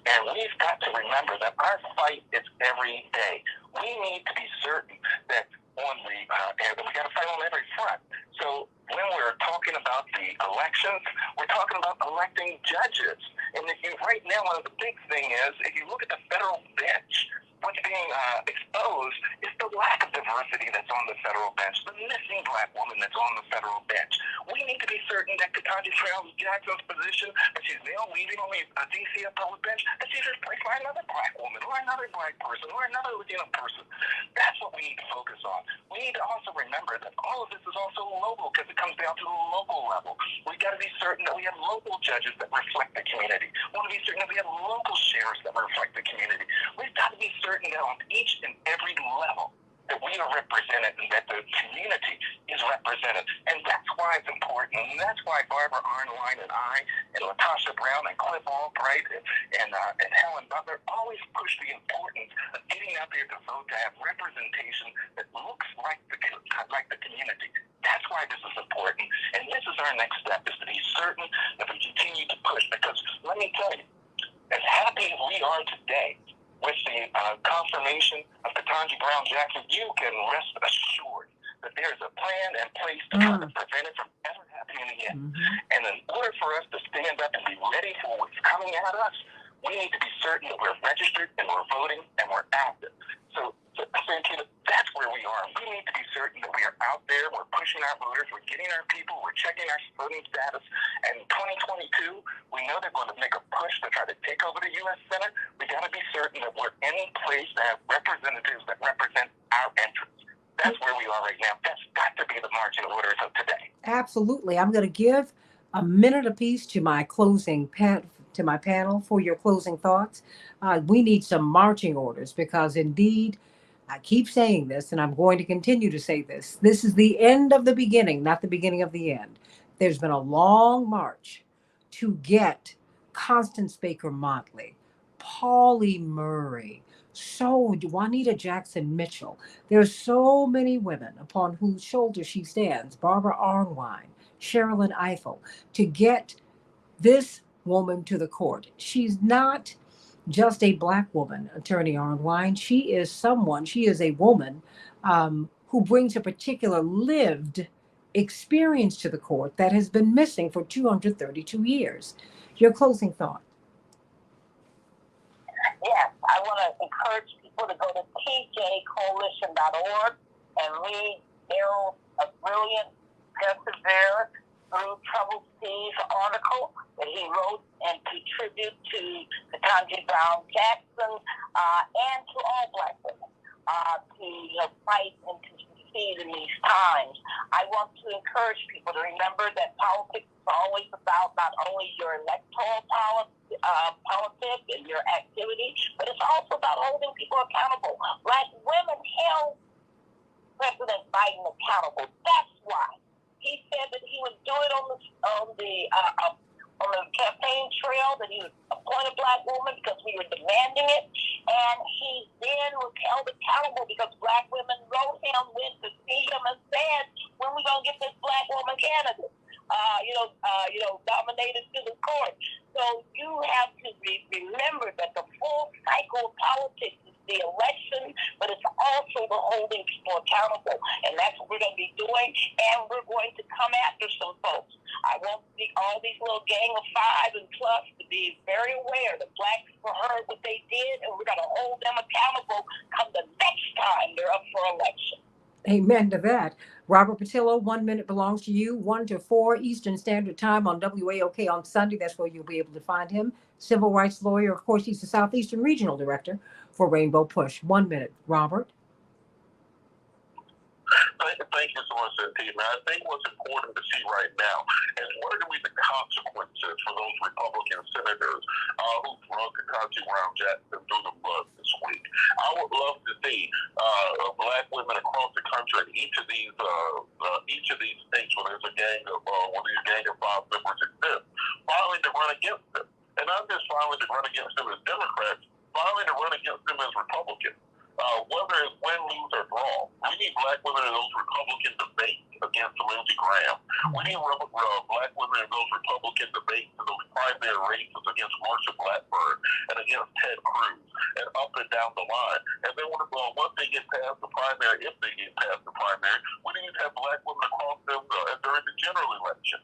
and we've got to remember that our fight is every day. We need to be certain that we got to fight on every front. So when we're talking about the elections, we're talking about electing judges. And right now, one of the big thing is, if you look at the federal bench, what's being exposed is the lack of diversity that's on the federal bench, the missing black woman that's on the federal bench. We need to be certain that Katanji Brown Jackson's position, that she's now leaving on the D.C. appellate bench, that she's replaced by another black woman, or another black person, or another Latino person. That's what we need to focus on. We need to also remember that all of this is also local, because it comes down to the local level. We've got to be certain that we have local judges that reflect the community. We want to be certain that we have local sheriffs that reflect the community. We've got to be certain that on each and every level that we are represented and that the community is represented. And that's why it's important. And that's why Barbara Arnwine and I and Latasha Brown and Cliff Albright and Helen Butler always push the importance of getting out there to vote, to have representation that looks like the community. That's why this is important. And this is our next step, is to be certain that we continue to push. Because let me tell you, as happy as we are today with the confirmation of Katanji Brown Jackson, you can rest assured that there is a plan in place to try to prevent it from ever happening again. And in order for us to stand up and be ready for what's coming at us, we need to be certain that we're registered and we're voting and we're active. So Santita, that's where we are. We need to be certain that we are out there, we're pushing our voters, we're getting our people, we're checking our voting status. And in 2022, we know they're going to make a push to try to take over the U.S. Senate. We got to be certain that we're in place to have representatives that represent our interests. That's where we are right now. That's got to be the marching orders of today. Absolutely. I'm going to give a minute apiece to my to my panel for your closing thoughts. We need some marching orders because indeed, I keep saying this and I'm going to continue to say this. This is the end of the beginning, not the beginning of the end. There's been a long march to get Constance Baker Motley, Pauli Murray, Juanita Jackson Mitchell. There's so many women upon whose shoulders she stands, Barbara Arnwine, Sherilyn Ifill, to get this woman to the court. She's not just a Black woman, Attorney Arnwine. She is a woman who brings a particular lived experience to the court that has been missing for 232 years. Your closing thought. Yes, I want to encourage people to go to tjcoalition.org and read Errol's brilliant Persevere Through Troubled Seas article that he wrote and contribute to Katanji Brown Jackson and to all Black women to fight and to succeed in these times. I want to encourage people to remember that politics is always about not only your electoral politics and your activity, but it's also about holding people accountable. Black women held President Biden accountable. That's why he said that he would do it on the campaign trail, that he would appoint a Black woman because we were demanding it. And he then was held accountable because Black women wrote him, went to see him, and said, when we going to get this Black woman candidate, nominated to the court? So you have to remember that the full cycle of politics is the election, but it's also the holding people accountable. And that's what we're going to be doing. And we're going to come after some folks. I want all these little gang of five and plus to be very aware that Black people heard what they did, and we're going to hold them accountable come the next time they're up for election. Amen to that. Robert Patillo, 1 minute belongs to you, 1 to 4 Eastern Standard Time on WAOK on Sunday. That's where you'll be able to find him. Civil rights lawyer. Of course, he's the Southeastern Regional Director for Rainbow Push. 1 minute, Robert. Thank you so much, Santita. I think what's important to see right now is what are going to be the consequences for those Republican senators who drug Katanji Brown Jackson through the mud this week. I would love to see Black women across the country in each of these states where there's a gang of five members exist, filing to run against them. And not just filing to run against them as Democrats, filing to run against them as Republicans. Whether it's win, lose, or draw, we need Black women in those Republican debates against Lindsey Graham. We need Black women in those Republican debates and those primary races against Marsha Blackburn and against Ted Cruz and up and down the line. And then once they get past the primary, if they get past the primary, we need to have Black women across them during the general election.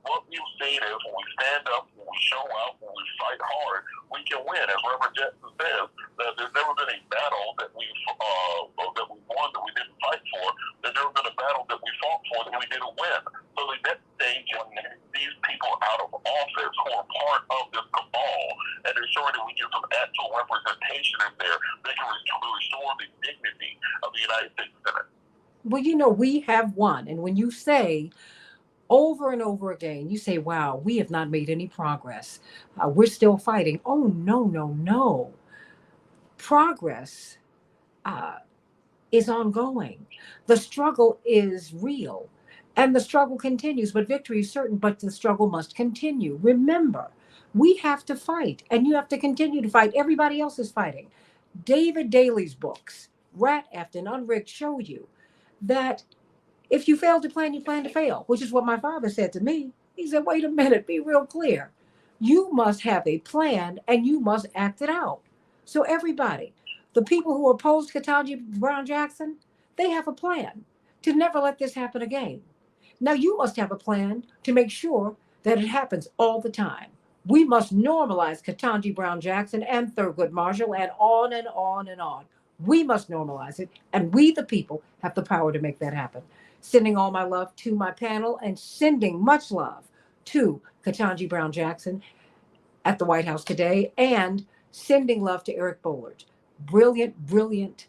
What we've seen is when we stand up, when we show up, when we fight hard, we can win. As Reverend Jackson says, there's never been a battle that we won that we didn't fight for. There's never been a battle that we fought for that we didn't win. So the next stage when these people out of office who are part of this cabal and ensuring that we get some actual representation in there, they can restore the dignity of the United States Senate. Well, we have won. And when you say over and over again, you say, wow, we have not made any progress. We're still fighting. Oh, no. Progress is ongoing. The struggle is real and the struggle continues, but victory is certain, but the struggle must continue. Remember, we have to fight and you have to continue to fight. Everybody else is fighting. David Daly's books, Rat Eft and Unrigged, show you that If you fail to plan, you plan to fail, which is what my father said to me. He said, wait a minute, be real clear. You must have a plan and you must act it out. So everybody, the people who opposed Katanji Brown Jackson, they have a plan to never let this happen again. Now you must have a plan to make sure that it happens all the time. We must normalize Katanji Brown Jackson and Thurgood Marshall and on and on and on. We must normalize it, and we, the people, have the power to make that happen. Sending all my love to my panel and sending much love to Katanji Brown Jackson at the White House today, and sending love to Eric Bollard, brilliant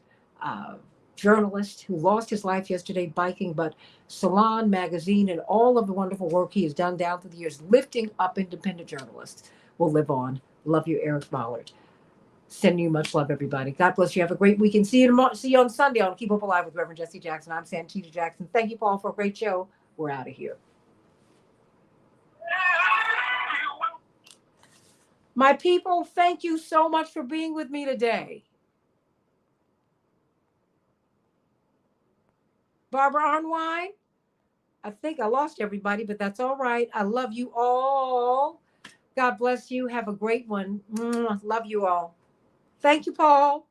journalist who lost his life yesterday biking, but Salon Magazine and all of the wonderful work he has done down through the years, lifting up independent journalists, will live on. Love you, Eric Bollard. Sending you much love, everybody. God bless you. Have a great weekend. See you tomorrow. See you on Sunday on Keep Hope Alive with Reverend Jesse Jackson. I'm Santita Jackson. Thank you, Paul, for a great show. We're out of here. My people, thank you so much for being with me today. Barbara Arnwine, I think I lost everybody, but that's all right. I love you all. God bless you. Have a great one. Love you all. Thank you, Paul.